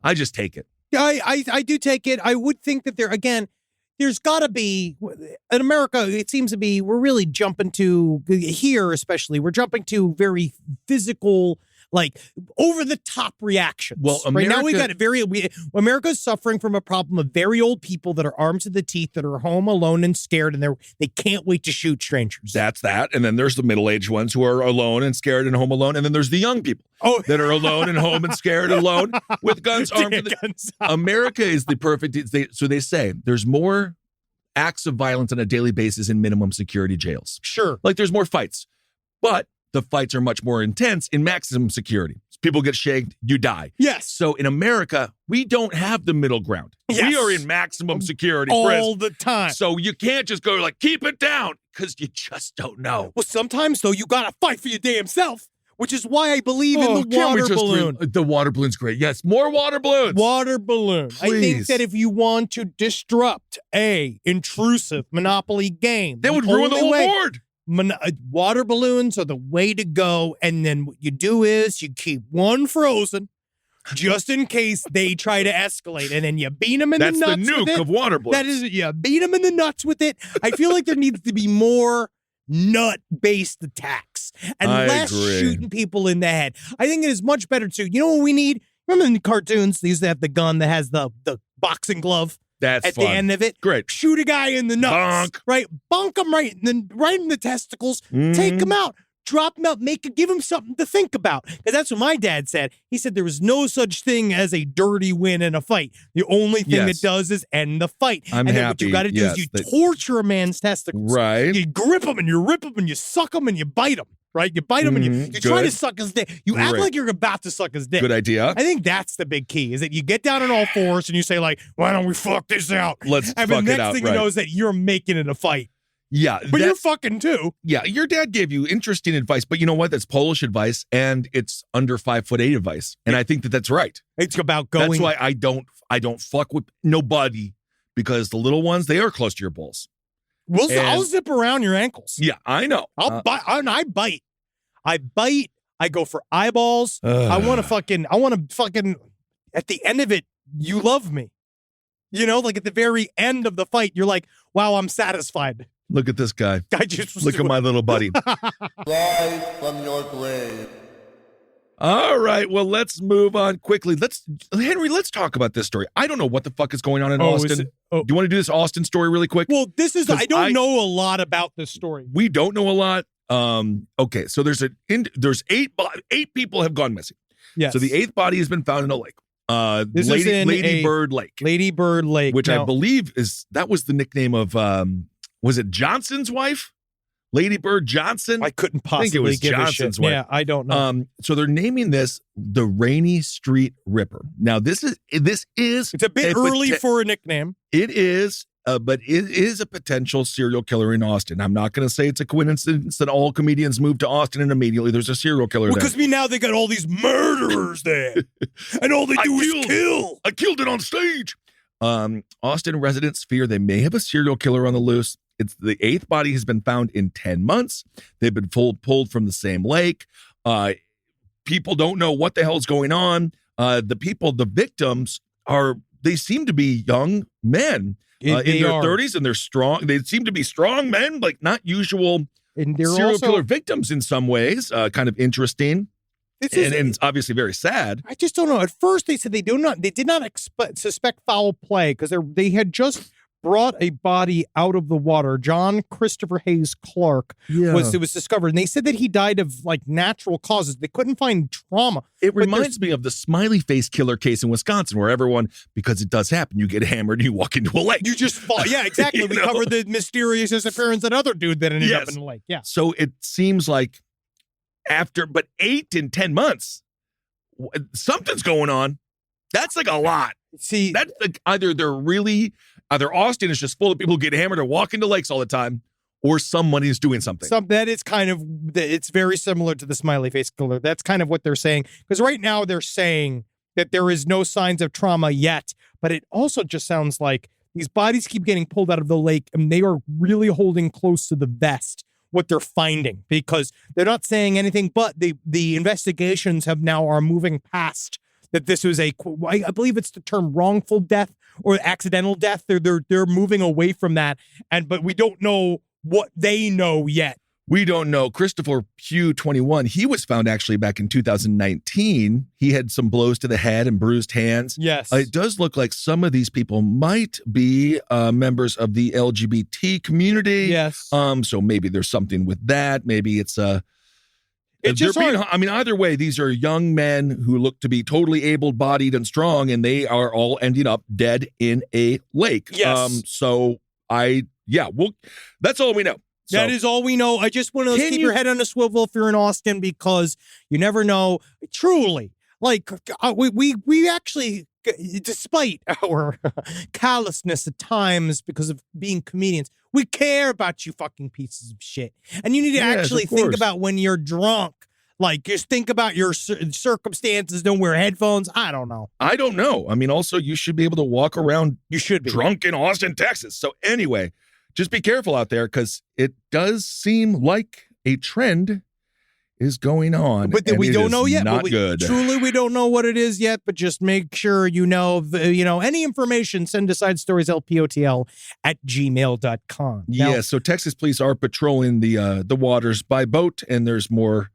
I just take it. Yeah, I do take it. I would think that there's got to be, in America, it seems to be, we're really jumping to, here especially, we're jumping to very physical, like over-the-top reactions. Well, right now America's suffering from a problem of very old people that are armed to the teeth, that are home alone and scared, and they can't wait to shoot strangers. That's that. And then there's the middle-aged ones who are alone and scared and home alone. And then there's the young people that are alone and home and scared and alone with guns armed. America is the perfect, so they say there's more acts of violence on a daily basis in minimum security jails. Sure. Like there's more fights, but the fights are much more intense in maximum security. People get shanked, you die. Yes. So in America, we don't have the middle ground. Yes. We are in maximum security all the time. So you can't just go like, keep it down, because you just don't know. Well, sometimes, though, you got to fight for your damn self, which is why I believe in the water balloon. The water balloon's great. Yes, more water balloons. Water balloon. Please. I think that if you want to disrupt a intrusive Monopoly game, that would ruin the whole board. Water balloons are the way to go. And then what you do is you keep one frozen just in case they try to escalate. And then you beat them in the nuts. That's the nuke of water balloons. That is it. You beat them in the nuts with it. I feel like there needs to be more nut-based attacks and less shooting people in the head. I think it is much better to, you know what we need? Remember in the cartoons, they used to have the gun that has the boxing glove. That's at fun. the end of it. Great. Shoot a guy in the nuts. Bonk. Right? Bonk him right in the testicles. Take him out. Drop him out. Give him something to think about. Because that's what my dad said. He said there was no such thing as a dirty win in a fight. The only thing that does is end the fight. I'm and then happy. what you got to do is you torture a man's testicles. Right. You grip him and you rip him and you suck him and you bite him. right? You bite him and you try to Good. suck his dick. You act Great. like you're about to suck his dick. Good idea. I think that's the big key, is that you get down on all fours and you say, like, why don't we fuck this out? Let's and fuck the it next out, thing right. you know is that you're making it a fight. Yeah. But you're fucking too. Yeah, your dad gave you interesting advice, but you know what? That's Polish advice, and it's under 5'8" advice, and I think that that's right. It's about going. That's why I don't fuck with nobody, because the little ones, they are close to your balls. I'll zip around your ankles. Yeah, I know. I'll bite. I bite. I bite. I go for eyeballs. I want to fucking. At the end of it, you love me. You know, like at the very end of the fight, you're like, wow, I'm satisfied. Look at this guy. I just Look at my little buddy. Rise from your grave. All right, well, let's move on quickly. Henry, let's talk about this story. I don't know what the fuck is going on in Austin. Do you want to do this Austin story really quick? Well, I don't know a lot about this story. We don't know a lot. Okay, so there's eight people have gone missing. Yes. So the eighth body has been found in a lake. This is in Lady Bird Lake. Lady Bird Lake, which I believe that was the nickname of was it Johnson's wife? Lady Bird Johnson? I couldn't I think it possibly was give Johnson's a shit. wife. Yeah, I don't know. So they're naming this the Rainy Street Ripper. Now this is it's a bit early for a nickname. It is, but it is a potential serial killer in Austin. I'm not going to say it's a coincidence that all comedians move to Austin and immediately there's a serial killer there. Because now they got all these murderers there, and all they do is kill. I killed it on stage. Austin residents fear they may have a serial killer on the loose. It's the eighth body has been found in 10 months. They've been pulled from the same lake. People don't know what the hell's going on. The victims they seem to be young men in their 30s, and they're strong. They seem to be strong men, like not usual serial killer victims in some ways. Kind of interesting. And it's obviously very sad. I just don't know. At first, they said they did not suspect foul play because they had just brought a body out of the water. John Christopher Hayes Clark was discovered, and they said that he died of like natural causes. They couldn't find trauma. It reminds me of the smiley face killer case in Wisconsin, where everyone, because it does happen, you get hammered and you walk into a lake. You just fall. Yeah, exactly. We covered the mysterious disappearance of that other dude that ended up in the lake. Yeah. So it seems like but 8 in 10 months, something's going on. That's like a lot. See, that's like either Austin is just full of people who get hammered or walk into lakes all the time, or somebody is doing something. That is it's very similar to the smiley face killer. That's kind of what they're saying. Because right now they're saying that there is no signs of trauma yet, but it also just sounds like these bodies keep getting pulled out of the lake and they are really holding close to the vest what they're finding, because they're not saying anything, but the investigations are moving past that this was I believe it's the term wrongful death or accidental death. They're moving away from that, but we don't know what they know yet. We don't know. Christopher Pugh, 21, he was found actually back in 2019. He had some blows to the head and bruised hands. Yes. It does look like some of these people might be members of the LGBT community. Yes. So maybe there's something with that. Maybe it's either way, these are young men who look to be totally able-bodied and strong, and they are all ending up dead in a lake. Yes. That's all we know. So, that is all we know. I just want to keep your head on a swivel if you're in Austin, because you never know. Truly, like we actually, despite our callousness at times because of being comedians, we care about you fucking pieces of shit. And you need to actually think about when you're drunk. Like, just think about your circumstances. Don't wear headphones. I don't know. I mean, also, you should be able to walk around. You should be drunk in Austin, Texas. So anyway, just be careful out there, because it does seem like a trend is going on. But we don't know yet. Not good. Truly, we don't know what it is yet, but just make sure you know any information, send to sidestories@lpotl@gmail.com. Yeah, so Texas police are patrolling the waters by boat, and there's more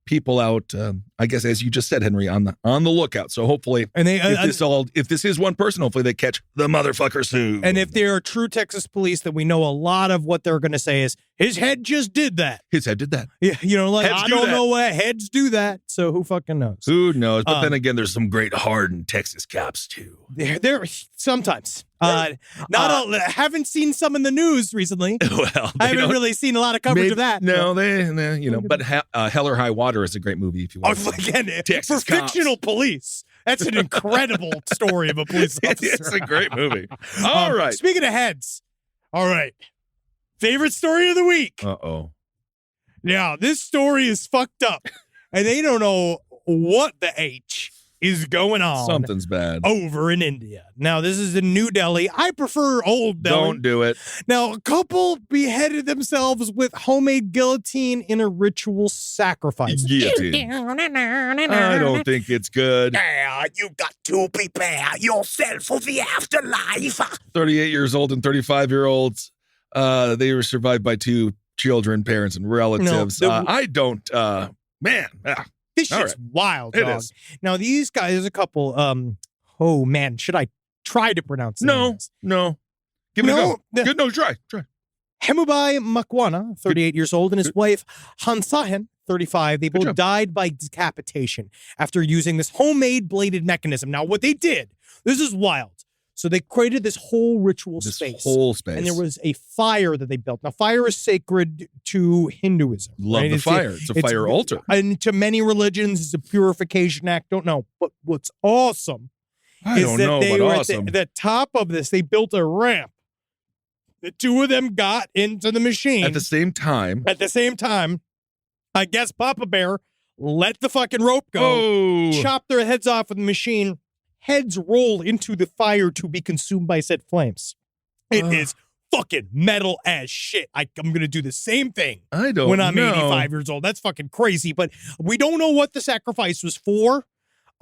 people out, I guess, as you just said, Henry, on the lookout. So hopefully, and if this is one person, hopefully they catch the motherfucker soon. And if they are true Texas police, then we know a lot of what they're going to say is, His head just did that. His head did that. Yeah, Heads I do don't that. know why heads do that. So who fucking knows? Who knows? But then again, there's some great hardened Texas cops too. There sometimes. Haven't seen some in the news recently. Well, I haven't really seen a lot of coverage of that. No, but Hell or High Water is a great movie if you want. Oh, again, Texas for fictional police. That's an incredible story of a police officer. It's a great movie. All right. Speaking of heads, all right. Favorite story of the week. Uh-oh. Now, this story is fucked up, and they don't know what the H is going on. Something's bad. Over in India. Now, this is in New Delhi. I prefer Old Delhi. Don't do it. Now, a couple beheaded themselves with homemade guillotine in a ritual sacrifice. Guillotine. I don't think it's good. Yeah, you got to prepare yourself for the afterlife. 38 years old and 35-year-olds. They were survived by 2 children, parents, and relatives. I don't, This shit's wild, dog. It is. Now, these guys, there's a couple, oh man, should I try to pronounce names? No. Give it a go. Good, no, try. Hemubai Makwana, 38 years old, and his wife, Hansahen, 35, they both died by decapitation after using this homemade bladed mechanism. Now, what they did, this is wild. So they created this whole ritual space. And there was a fire that they built. Now, fire is sacred to Hinduism. Love the fire. It's a fire altar. And to many religions, it's a purification act. Don't know. But what's awesome is that they were at the top of this. They built a ramp. The 2 of them got into the machine. At the same time, I guess Papa Bear let the fucking rope go, chop their heads off with the machine. Heads roll into the fire to be consumed by said flames. It is fucking metal as shit. I'm going to do the same thing when I'm 85 years old. That's fucking crazy. But we don't know what the sacrifice was for.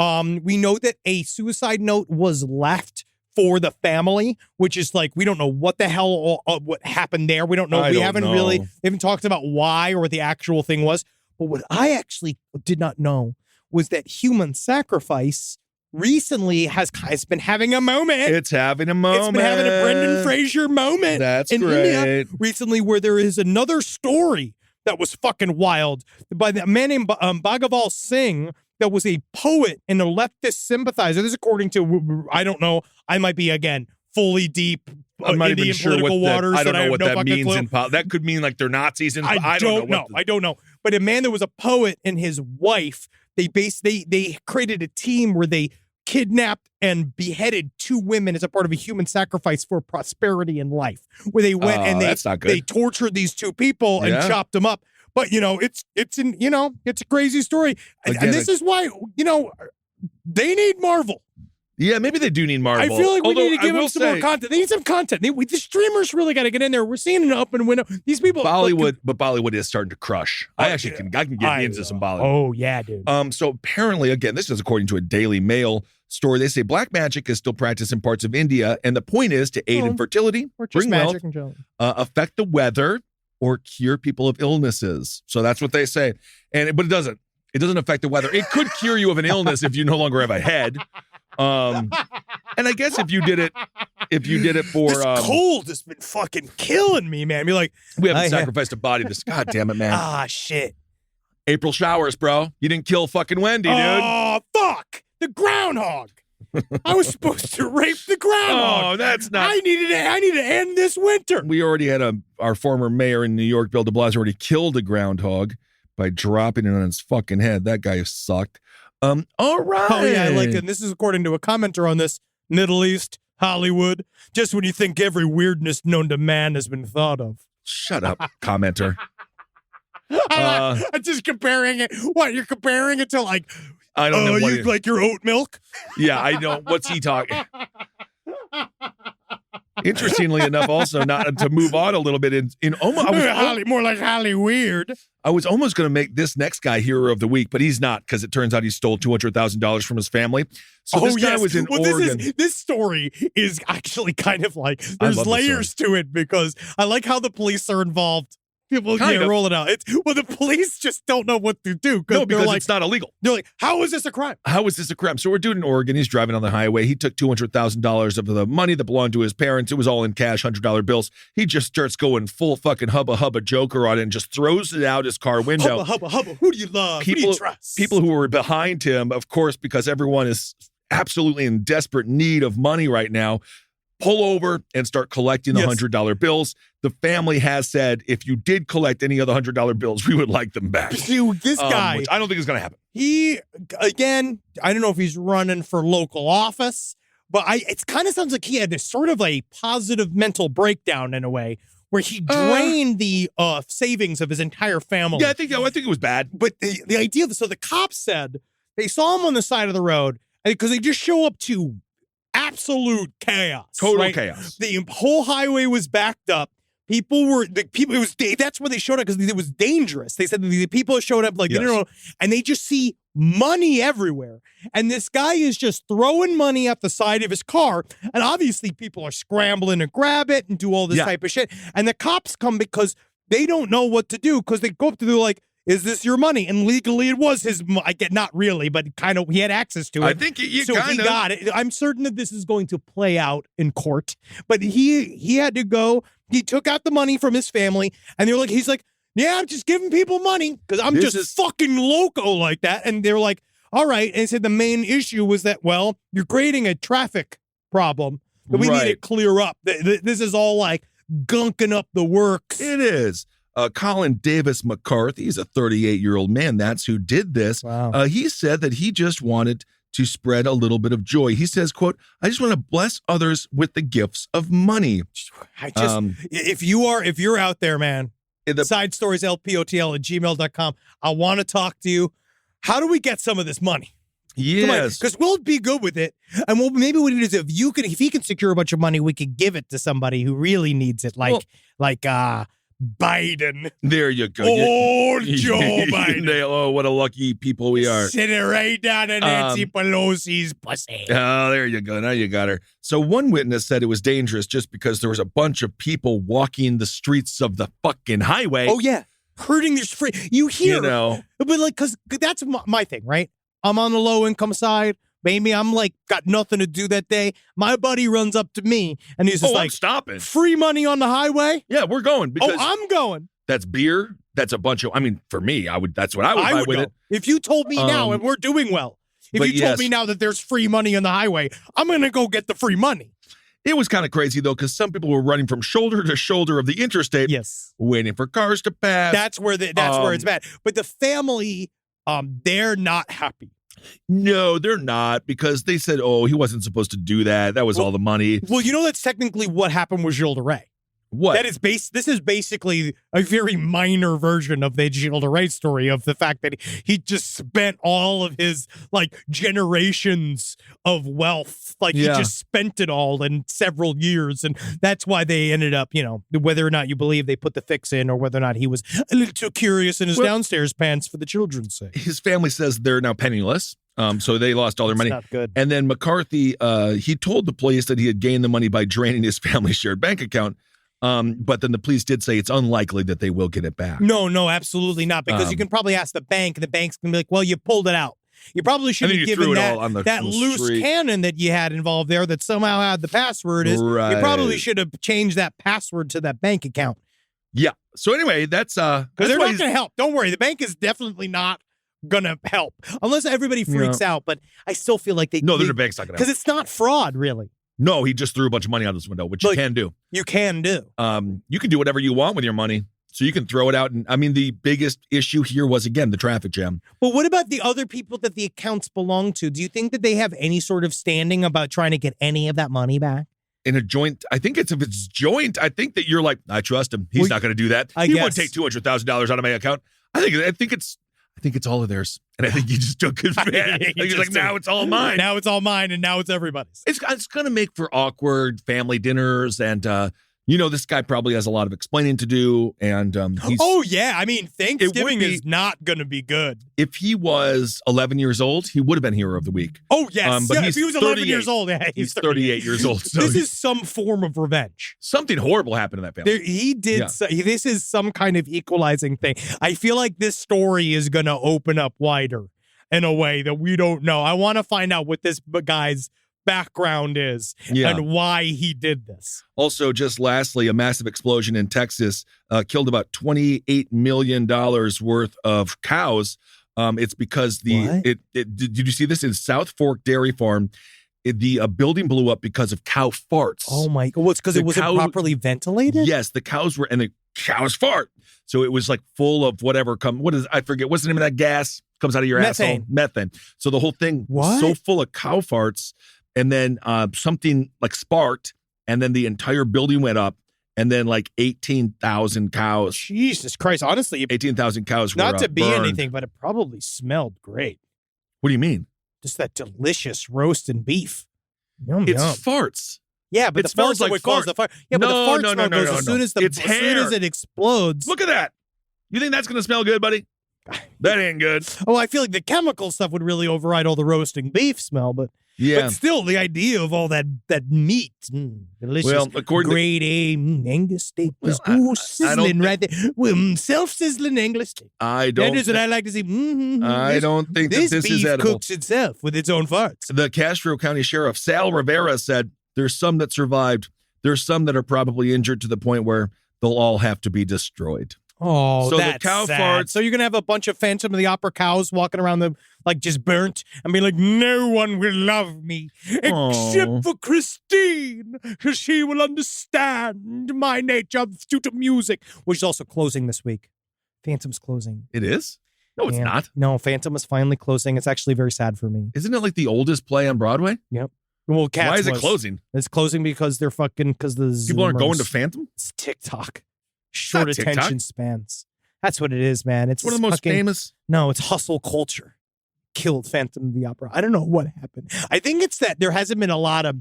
We know that a suicide note was left for the family, which is like, we don't know what the hell, what happened there. We don't know. We haven't talked about why or what the actual thing was. But what I actually did not know was that human sacrifice recently has been having a moment. It's having a moment. It's been having a Brendan Fraser moment. That's in great. India recently, where there is another story that was fucking wild by a man named Bhagaval Singh, that was a poet and a leftist sympathizer. This is according to, I don't know, I might be, again, fully deep I'm not Indian even sure political waters. I don't know what that means. Clue. That could mean like they're Nazis. I don't know. I don't know. But a man that was a poet and his wife, they created a team where they kidnapped and beheaded 2 women as a part of a human sacrifice for prosperity in life. Where they went and they tortured these 2 people and chopped them up. But it's a crazy story. Again, and this is why, they need Marvel. Yeah, maybe they do need Marvel. I feel like we need to give them some more content. They need some content. The streamers really got to get in there. We're seeing an open window. These people, Bollywood is starting to crush. I can get into some Bollywood. Oh yeah, dude. So apparently, again, this is according to a Daily Mail story. They say black magic is still practiced in parts of India, and the point is to aid in fertility, bring wealth, affect the weather, or cure people of illnesses. So that's what they say. But it doesn't. It doesn't affect the weather. It could cure you of an illness if you no longer have a head. And I guess if you did it for this cold has been fucking killing me, man. Be like, we haven't sacrificed a body to God damn it, man. Ah, shit. April showers, bro. You didn't kill fucking Wendy, dude. Oh, fuck. The groundhog. I was supposed to rape the groundhog. Oh, that's not. I need to end this winter. We already had our former mayor in New York, Bill de Blasio, already killed a groundhog by dropping it on his fucking head. That guy sucked. All right. Oh, yeah, I like it. And this is according to a commenter on this. Middle East, Hollywood. Just when you think every weirdness known to man has been thought of. Shut up, commenter. I'm just comparing it. What, you're comparing it to like, I don't know. Like your oat milk? Yeah, I know. What's he talking? Interestingly enough, also not to move on a little bit in almost more like Holly Weird. I was almost going to make this next guy hero of the week, but he's not because it turns out he stole $200,000 from his family. So this guy was in Oregon. This story is actually kind of like there's layers to it because I like how the police are involved People Kind can't of. roll it out. Well, the police just don't know what to do. No, because like, it's not illegal. they're like, how is this a crime? How is this a crime? So we're dude in Oregon. He's driving on the highway. He took $200,000 of the money that belonged to his parents. It was all in cash, $100 bills. He just starts going full fucking hubba Joker on it and just throws it out his car window. Hubba. Who do you love? Who do you trust? People who were behind him, of course, because everyone is absolutely in desperate need of money right now, pull over and start collecting the $100 bills. The family has said, if you did collect any of the $100 bills, we would like them back. Dude, this guy, which I don't think is going to happen. he, again, I don't know if he's running for local office, but it kind of sounds like he had this sort of a positive mental breakdown in a way where he drained the savings of his entire family. Yeah, I think it was bad. But the idea of so the cops said they saw him on the side of the road because they just show up to absolute chaos. Total chaos. The whole highway was backed up. That's where they showed up because it was dangerous. They said the people showed up and they just see money everywhere. And this guy is just throwing money at the side of his car. And obviously people are scrambling to grab it and do all this type of shit. And the cops come because they don't know what to do because they go up to, they're like, is this your money? And legally it was his, not really, but kind of, he had access to it. I think he got it. I'm certain that this is going to play out in court, but he had to go. He took out the money from his family and he's like, yeah, I'm just giving people money because I'm fucking loco like that. And they're like, all right. And he said the main issue was that, well, you're creating a traffic problem that we need to clear up. This is all like gunking up the works. It is. Colin Davis McCarthy, he's a 38-year-old man. That's who did this. Wow. He said that he just wanted to spread a little bit of joy. He says, quote, I just want to bless others with the gifts of money. If you're out there, man, side stories, lpotl@gmail.com. I want to talk to you. How do we get some of this money? Yes. Because we'll be good with it. And maybe what it is, if he can secure a bunch of money, we could give it to somebody who really needs it. Like Biden. There you go. Joe Biden. Oh, what a lucky people we are. Sitting right down in Nancy Pelosi's pussy. Oh, there you go. Now you got her. So one witness said it was dangerous just because there was a bunch of people walking the streets of the fucking highway. Oh, yeah. Hurting their free. You hear. But because that's my thing, right? I'm on the low income side. Maybe I'm got nothing to do that day. My buddy runs up to me and he's just I'm stopping. Free money on the highway? Yeah, we're going. Because I'm going. That's beer. That's a bunch of, for me, that's what I would buy with it. If you told me now, and we're doing well, if you told me now that there's free money on the highway, I'm going to go get the free money. It was kind of crazy, though, because some people were running from shoulder to shoulder of the interstate. Yes. Waiting for cars to pass. That's where it's bad. But the family, they're not happy. No, they're not, because they said, he wasn't supposed to do that. That was all the money. Well, that's technically what happened with Gilles de Rais. What? This is basically a very minor version of the Gilles de Rais story of the fact that he just spent all of his generations of wealth. He just spent it all in several years. And that's why they ended up, whether or not you believe they put the fix in or whether or not he was a little too curious in his downstairs pants for the children's sake. His family says they're now penniless. So they lost all their money. Not good. And then McCarthy, he told the police that he had gained the money by draining his family's shared bank account. But then the police did say it's unlikely that they will get it back. No, absolutely not. Because you can probably ask the bank, and the bank's going to be like, well, you pulled it out. You probably should have given that loose cannon that you had involved there that somehow had the password. You probably should have changed that password to that bank account. Yeah. So anyway, that's because they're not going to help. Don't worry. The bank is definitely not going to help unless everybody freaks out. But I still feel like the bank's not going to help. Because it's not fraud, really. No, he just threw a bunch of money out this window, which you can do. You can do. You can do whatever you want with your money. So you can throw it out. And the biggest issue here was, again, the traffic jam. But what about the other people that the accounts belong to? Do you think that they have any sort of standing about trying to get any of that money back? In a joint, I think if it's joint, I think that you're like, I trust him. He's not going to do that. He won't take $200,000 out of my account. I think it's all of theirs. And I think he just took his man. He's like, now it's all mine. Now it's all mine, and now it's everybody's. It's going to make for awkward family dinners and This guy probably has a lot of explaining to do, and he's... Oh, yeah. I mean, Thanksgiving is not going to be good. If he was 11 years old, he would have been Hero of the Week. Oh, yes. But if he was 11 years old, yeah, he's 38 years old. So this is some form of revenge. Something horrible happened to that family. This is some kind of equalizing thing. I feel like this story is going to open up wider in a way that we don't know. I want to find out what this guy's background is and why he did this. Also, just lastly, a massive explosion in Texas killed about $28 million worth of cows. It's because did you see this in South Fork Dairy Farm? The building blew up because of cow farts. Oh my! Well, it's because it wasn't properly ventilated. Yes, the cows were, and the cows fart, so it was like full of whatever. I forget what's the name of that gas comes out of your asshole. Methane. So the whole thing was so full of cow farts. And then something like sparked, and then the entire building went up, and then like 18,000 cows. Jesus Christ. Honestly, 18,000 cows were not to be burned. anything, but it probably smelled great. What do you mean? Just that delicious roast and beef. Yum, it's yum. farts. Yeah, but it smells like farts. The fire. Yeah, but the fart smell goes as soon as it explodes. Look at that. You think that's going to smell good, buddy? That ain't good. Oh, I feel like the chemical stuff would really override all the roasting beef smell, but still, the idea of all that meat, delicious, well, according grade A Angus steak, sizzling right there, self-sizzling English steak. I don't. That is what I like to see. I don't think this is beef edible. Cooks itself with its own farts. The Castro County Sheriff Sal Rivera said, "There's some that survived. There's some that are probably injured to the point where they'll all have to be destroyed." Oh, so that's the cow sad. farts. So you're going to have a bunch of Phantom of the Opera cows walking around them like just burnt and be like, no one will love me except for Christine, because she will understand my nature due to music, which is also closing this week. Phantom's closing. It is? No, it's not. No, Phantom is finally closing. It's actually very sad for me. Isn't it like the oldest play on Broadway? Yep. Well, Cats why is it closing? It's closing because they're because the people aren't Zoomers. going to Phantom? It's TikTok. Short attention spans. That's what it is, man. It's one of the most famous. No, it's hustle culture. Killed Phantom of the Opera. I don't know what happened. I think it's that there hasn't been a lot of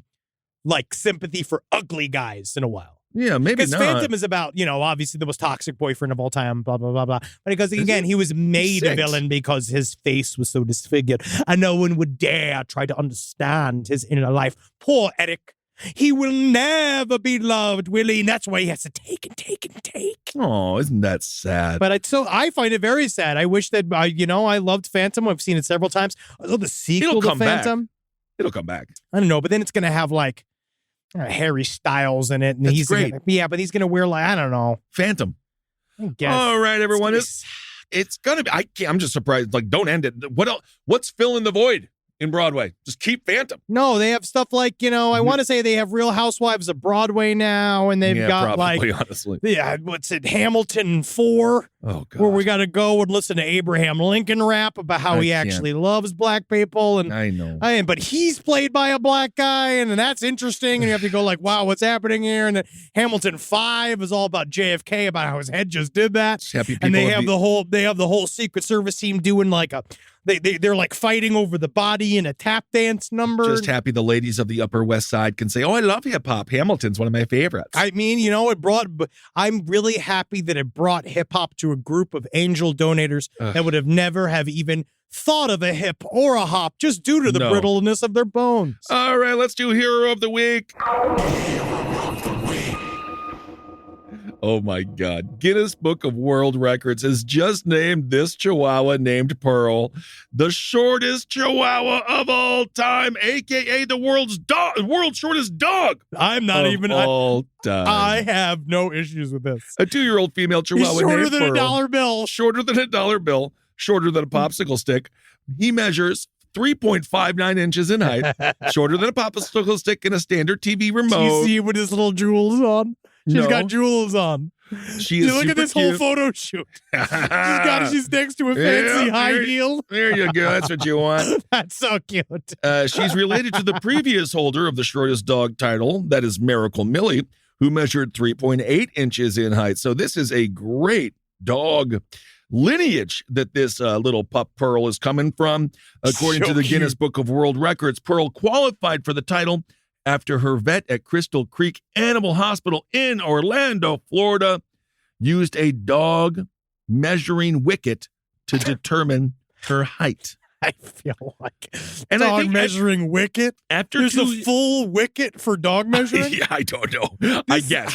like sympathy for ugly guys in a while. Yeah, maybe not. Because Phantom is about, obviously the most toxic boyfriend of all time, blah, blah, blah, blah. But because, again, he was made a villain because his face was so disfigured. And no one would dare try to understand his inner life. Poor Eric. He will never be loved, will he? And that's why he has to take and take and take. Oh, isn't that sad? But I find it very sad. I wish that, I loved Phantom. I've seen it several times. I love the sequel to Phantom. It'll come back. I don't know, but then it's going to have like Harry Styles in it. And That's great. But he's going to wear like, I don't know. Phantom. I guess. All right, everyone. It's going to be, I'm just surprised. Like, don't end it. What else? What's filling the void in Broadway? Just keep Phantom. No, they have stuff like, I want to say they have Real Housewives of Broadway now, and they've got probably, honestly. What's it, Hamilton 4? Oh, God. Where we got to go and listen to Abraham Lincoln rap about how he actually loves black people. And I know. But he's played by a black guy, and that's interesting, and you have to go like, wow, what's happening here? And then Hamilton 5 is all about JFK, about how his head just did that. And they have the whole Secret Service team doing like they're like fighting over the body in a tap dance number. Just happy the ladies of the Upper West Side can say, oh, I love hip hop. Hamilton's one of my favorites. I mean, I'm really happy that it brought hip hop to a group of angel donators that would have never have even thought of a hip or a hop just due to the brittleness of their bones. All right, let's do Hero of the Week. Oh my God. Guinness Book of World Records has just named this Chihuahua named Pearl the shortest Chihuahua of all time, aka the world's shortest dog. I'm not even all time. I have no issues with this. A 2-year-old female Chihuahua He's shorter named than Pearl, a dollar bill. Shorter than a dollar bill. Shorter than a popsicle stick. He measures 3.59 inches in height. Shorter than a popsicle stick and a standard TV remote. Do you see with his little jewels on? She's got jewels on. She is look at this cute. whole photo shoot. She's next to a fancy high heel. There you go. That's what you want. That's so cute. She's related to the previous holder of the shortest dog title, that is Miracle Millie, who measured 3.8 inches in height. So this is a great dog lineage that this little pup Pearl is coming from. According to the Guinness Book of World Records, Pearl qualified for the title after her vet at Crystal Creek Animal Hospital in Orlando, Florida, used a dog measuring wicket to determine her height. I feel like And dog I think measuring wicket. After There's a full wicket for dog measuring. Yeah, I don't know. I guess.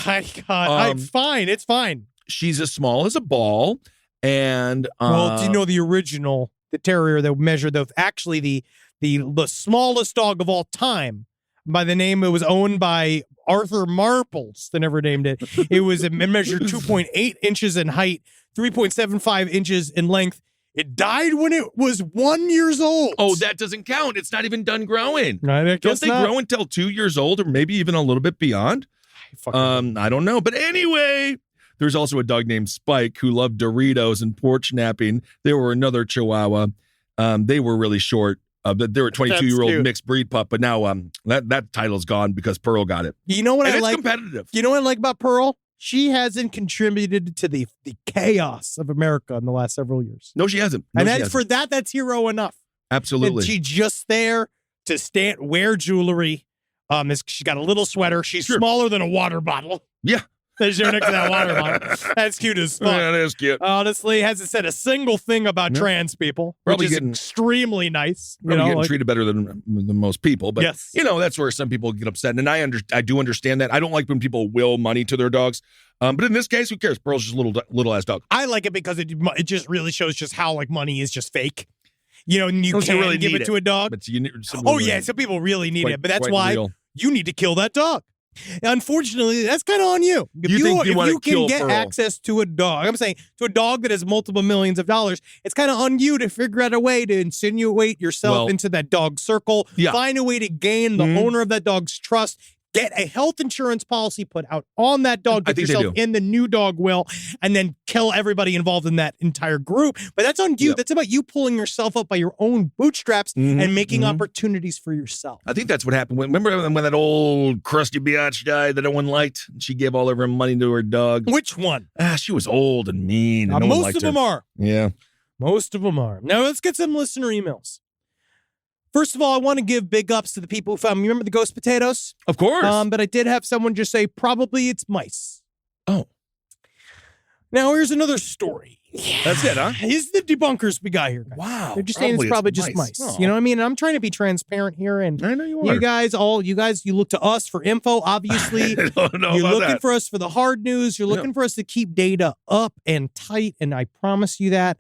Fine. It's fine. She's as small as a ball. And well, do you know the original, the terrier that measured the smallest dog of all time by the name, it was owned by Arthur Marples. They never named it. It measured 2.8 inches in height, 3.75 inches in length. It died when it was 1 year old. Oh, that doesn't count. It's not even done growing. Don't they grow until 2 years old or maybe even a little bit beyond? I don't know. But anyway, there's also a dog named Spike who loved Doritos and porch napping. There were another Chihuahua. They were really short. They were a 22-year-old mixed breed pup, but now that title's gone because Pearl got it. You know what and I it's like? Competitive. You know what I like about Pearl? She hasn't contributed to the chaos of America in the last several years. No, she hasn't. That's hero enough. Absolutely. And she's just there to wear jewelry. She's got a little sweater. She's smaller than a water bottle. Yeah. There's her next to that water bottle. That's cute as fuck. Yeah, that is cute. Honestly, hasn't said a single thing about trans people, Probably which is extremely nice. Probably getting treated better than most people, but yes. That's where some people get upset, and I do understand that. I don't like when people will money to their dogs, but in this case, who cares? Pearl's just a little ass dog. I like it because it just really shows just how money is just fake. And you can't really give it to a dog. But some people really need it, but that's why you need to kill that dog. Unfortunately, that's kind of on you. If you can get access to a dog, I'm saying to a dog that has multiple millions of dollars, it's kind of on you to figure out a way to insinuate yourself into that dog circle. Yeah. Find a way to gain the owner of that dog's trust. Get a health insurance policy put out on that dog. Get yourself in the new dog will, and then kill everybody involved in that entire group. But that's on you. Yep. That's about you pulling yourself up by your own bootstraps and making opportunities for yourself. I think that's what happened. Remember when that old crusty biatch died that no one liked? She gave all of her money to her dog. Which one? She was old and mean. And no most of them are. Yeah. Most of them are. Now let's get some listener emails. First of all, I want to give big ups to the people who found me. Remember the ghost potatoes? Of course. But I did have someone just say, probably it's mice. Oh. Now, here's another story. That's it, huh? Here's the debunkers we got here, guys. Wow. They're just saying it's probably just mice. Oh. You know what I mean? And I'm trying to be transparent here. And I know you are. You guys, you look to us for info, obviously. I don't know You're about looking that. for us for the hard news. You're looking for us to keep data up and tight. And I promise you that.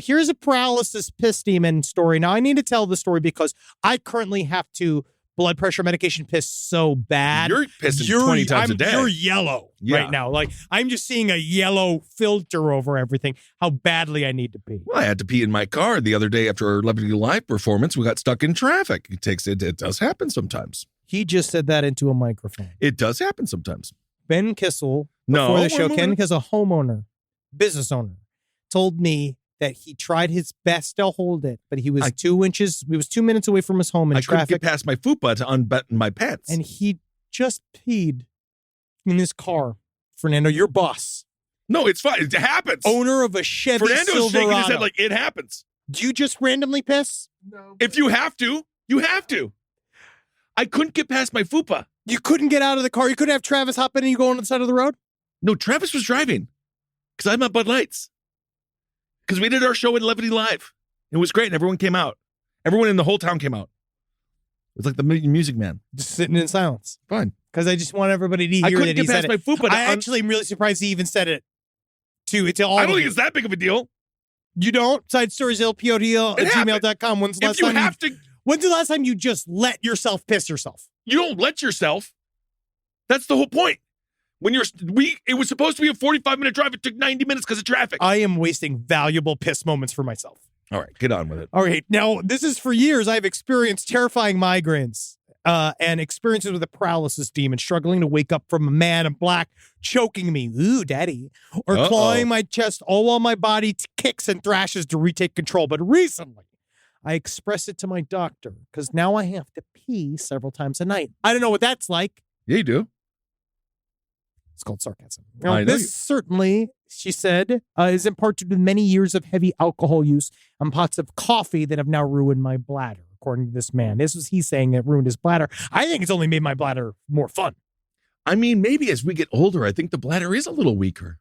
Here's a paralysis piss demon story. Now, I need to tell the story because I currently have to blood pressure medication piss so bad. You're pissing 20 times a day. You're yellow right now. Like, I'm just seeing a yellow filter over everything, how badly I need to pee. Well, I had to pee in my car the other day after our Levity Live performance. We got stuck in traffic. It does happen sometimes. He just said that into a microphone. It does happen sometimes. Ben Kissel, before the show, Ken Kissel, homeowner, business owner, told me that he tried his best to hold it, but he was 2 minutes away from his home in traffic. I couldn't get past my fupa to unbutton my pants. And he just peed in his car. Fernando, your boss. No, it's fine. It happens. Owner of a Chevy Fernando's Silverado. shaking his head like it happens. Do you just randomly piss? No. If you have to, you have to. I couldn't get past my fupa. You couldn't get out of the car? You couldn't have Travis hop in and you go on the side of the road? No, Travis was driving because I'm at Bud Lights. Because we did our show at Levity Live. It was great, and everyone came out. Everyone in the whole town came out. It was like the Music Man. Just sitting in silence. Fine. Because I just want everybody to hear that he said it. I couldn't get past my fupa. I actually am really surprised he even said it. I don't think it's that big of a deal. You don't? Side stories, lpod@gmail.com. When's the last time you just let yourself piss yourself? You don't let yourself. That's the whole point. It was supposed to be a 45-minute drive. It took 90 minutes because of traffic. I am wasting valuable piss moments for myself. All right, get on with it. All right. Now, this is for years. I've experienced terrifying migraines and experiences with a paralysis demon, struggling to wake up from a man in black choking me, ooh, daddy, or clawing my chest, all while my body kicks and thrashes to retake control. But recently, I express it to my doctor because now I have to pee several times a night. I don't know what that's like. Yeah, you do. It's called sarcasm. Now, this certainly, she said, is in part due to many years of heavy alcohol use and pots of coffee that have now ruined my bladder. according to this man. This was he saying it ruined his bladder. I think it's only made my bladder more fun. I mean, maybe as we get older, I think the bladder is a little weaker.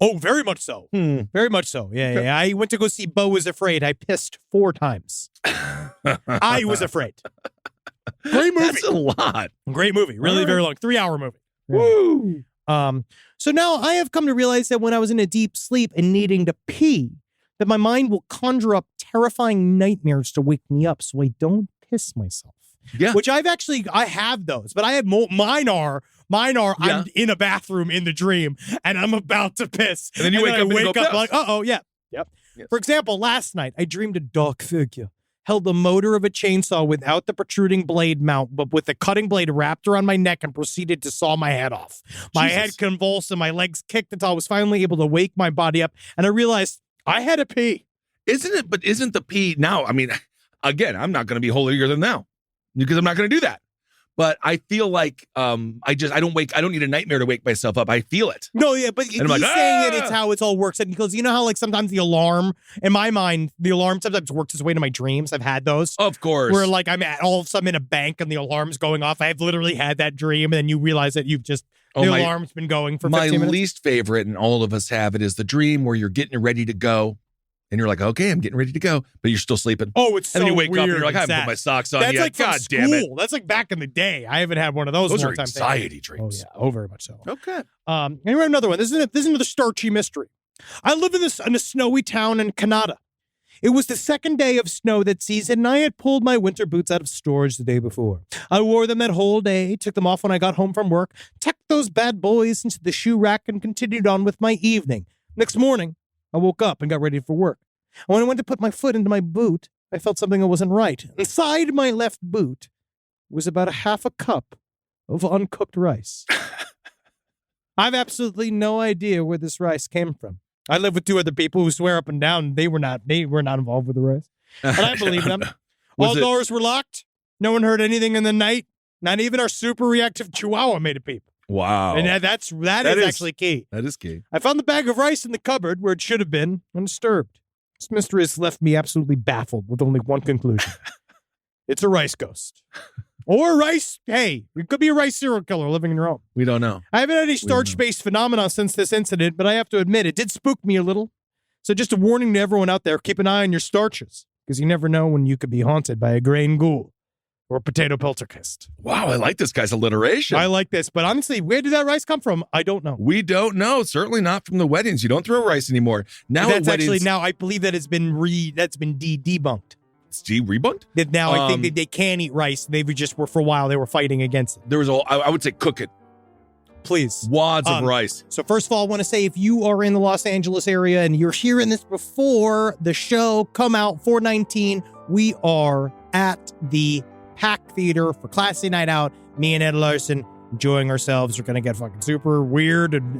Oh, very much so. Very much so. Yeah. I went to go see Beau Was Afraid. I pissed 4 times. I was afraid. Great movie. That's a lot. Great movie. Really very long. 3-hour movie. Woo! So now I have come to realize that when I was in a deep sleep and needing to pee, that my mind will conjure up terrifying nightmares to wake me up so I don't piss myself. Yeah. Which I have those, but I have mine are I'm in a bathroom in the dream and I'm about to piss. And then you wake up like, uh-oh, yeah. Yep. Yes. For example, last night I dreamed a dark figure held the motor of a chainsaw without the protruding blade mount, but with the cutting blade wrapped around my neck and proceeded to saw my head off. My head convulsed and my legs kicked until I was finally able to wake my body up, and I realized I had to pee. Isn't the pee now? I mean, again, I'm not going to be holier than thou because I'm not going to do that. But I feel like I don't need a nightmare to wake myself up. I feel it. No, yeah, but he's saying that it's how it all works. And because you know how like sometimes the alarm, in my mind, the alarm sometimes works its way to my dreams. I've had those. Of course. Where like I'm at all of a sudden in a bank and the alarm's going off. I've literally had that dream and then you realize that you've just, alarm's been going for 15 minutes. My least favorite, and all of us have it, is the dream where you're getting ready to go. And you're like, okay, I'm getting ready to go, but you're still sleeping. Oh, it's so and then you wake weird up and you're like, I haven't put my socks on yet. Like God damn it. That's like back in the day. I haven't had one of those. Those in a are long time. anxiety dreams. Oh yeah, very much so. Okay. And we have another one. This is another starchy mystery. I live in a snowy town in Canada. It was the second day of snow that season, and I had pulled my winter boots out of storage the day before. I wore them that whole day, took them off when I got home from work, tucked those bad boys into the shoe rack, and continued on with my evening. Next morning, I woke up and got ready for work. When I went to put my foot into my boot, I felt something that wasn't right. Inside my left boot was about half a cup of uncooked rice. I've absolutely no idea where this rice came from. I live with 2 other people who swear up and down they were not involved with the rice. And I believe them. All doors were locked. No one heard anything in the night. Not even our super reactive chihuahua made a peep. Wow. And that is actually key. That is key. I found the bag of rice in the cupboard where it should have been, undisturbed. This mystery has left me absolutely baffled with only one conclusion. It's a rice ghost. Or rice, hey, it could be a rice serial killer living in your home. We don't know. I haven't had any starch-based phenomena since this incident, but I have to admit, it did spook me a little. So just a warning to everyone out there, keep an eye on your starches, because you never know when you could be haunted by a grain ghoul or a potato poltergeist. Wow, I like this guy's alliteration. I like this, but honestly, where did that rice come from? I don't know. We don't know. Certainly not from the weddings. You don't throw rice anymore. Now that's actually now I believe that it's been debunked. It's rebunked? That now I think that they can eat rice. They were for a while they were fighting against it. There was I would say cook it. Please. Wads of rice. So first of all, I want to say if you are in the Los Angeles area and you're hearing this before the show come out 4/19, we are at the Pack Theater for Classy Night Out. Me and Ed Larson enjoying ourselves. We're going to get fucking super weird and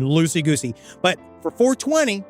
loosey-goosey. But for 4/20,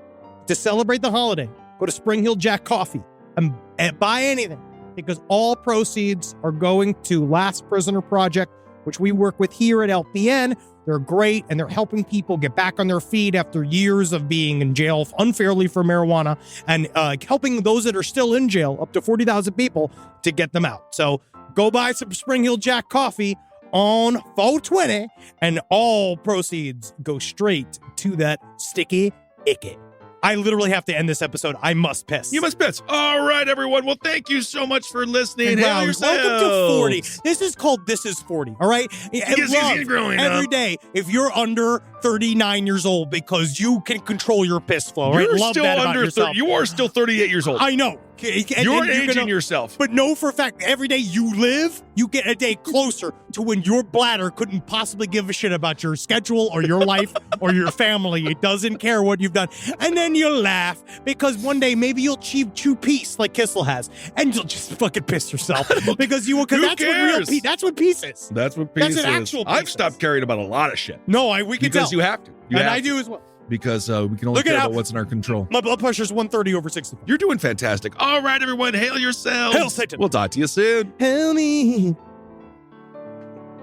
to celebrate the holiday, go to Spring Hill Jack Coffee and buy anything because all proceeds are going to Last Prisoner Project, which we work with here at LPN. They're great, and they're helping people get back on their feet after years of being in jail unfairly for marijuana and helping those that are still in jail, up to 40,000 people, to get them out. So go buy some Spring Hill Jack coffee on 4/20, and all proceeds go straight to that sticky icky. I literally have to end this episode. I must piss. You must piss. All right, everyone. Well, thank you so much for listening. Wow, welcome to 40. This is called This Is 40, all right? He's growing every up. day if you're under 39 years old because you can control your piss flow, right? You're Love still that about under yourself. 30. You are still 38 years old. I know. You're aging yourself. But know for a fact, every day you live, you get a day closer to when your bladder couldn't possibly give a shit about your schedule or your life or your family. It doesn't care what you've done. And then you laugh because one day maybe you'll chew peace like Kissel has, and you'll just fucking piss yourself because that's what real peace. That's what peace is. That's what peace is. That's an actual peace. I've stopped caring about a lot of shit. No, we can tell. Because you have to. I do as well. Because we can only care about what's in our control. My blood pressure's 130/60. You're doing fantastic. All right, everyone, hail yourselves. Hail Satan. We'll talk to you soon. Hail me.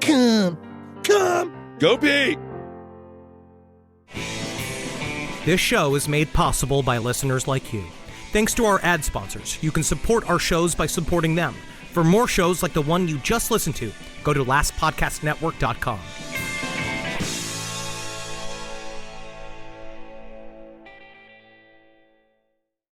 Come. Go Pete. This show is made possible by listeners like you. Thanks to our ad sponsors, you can support our shows by supporting them. For more shows like the one you just listened to, go to lastpodcastnetwork.com.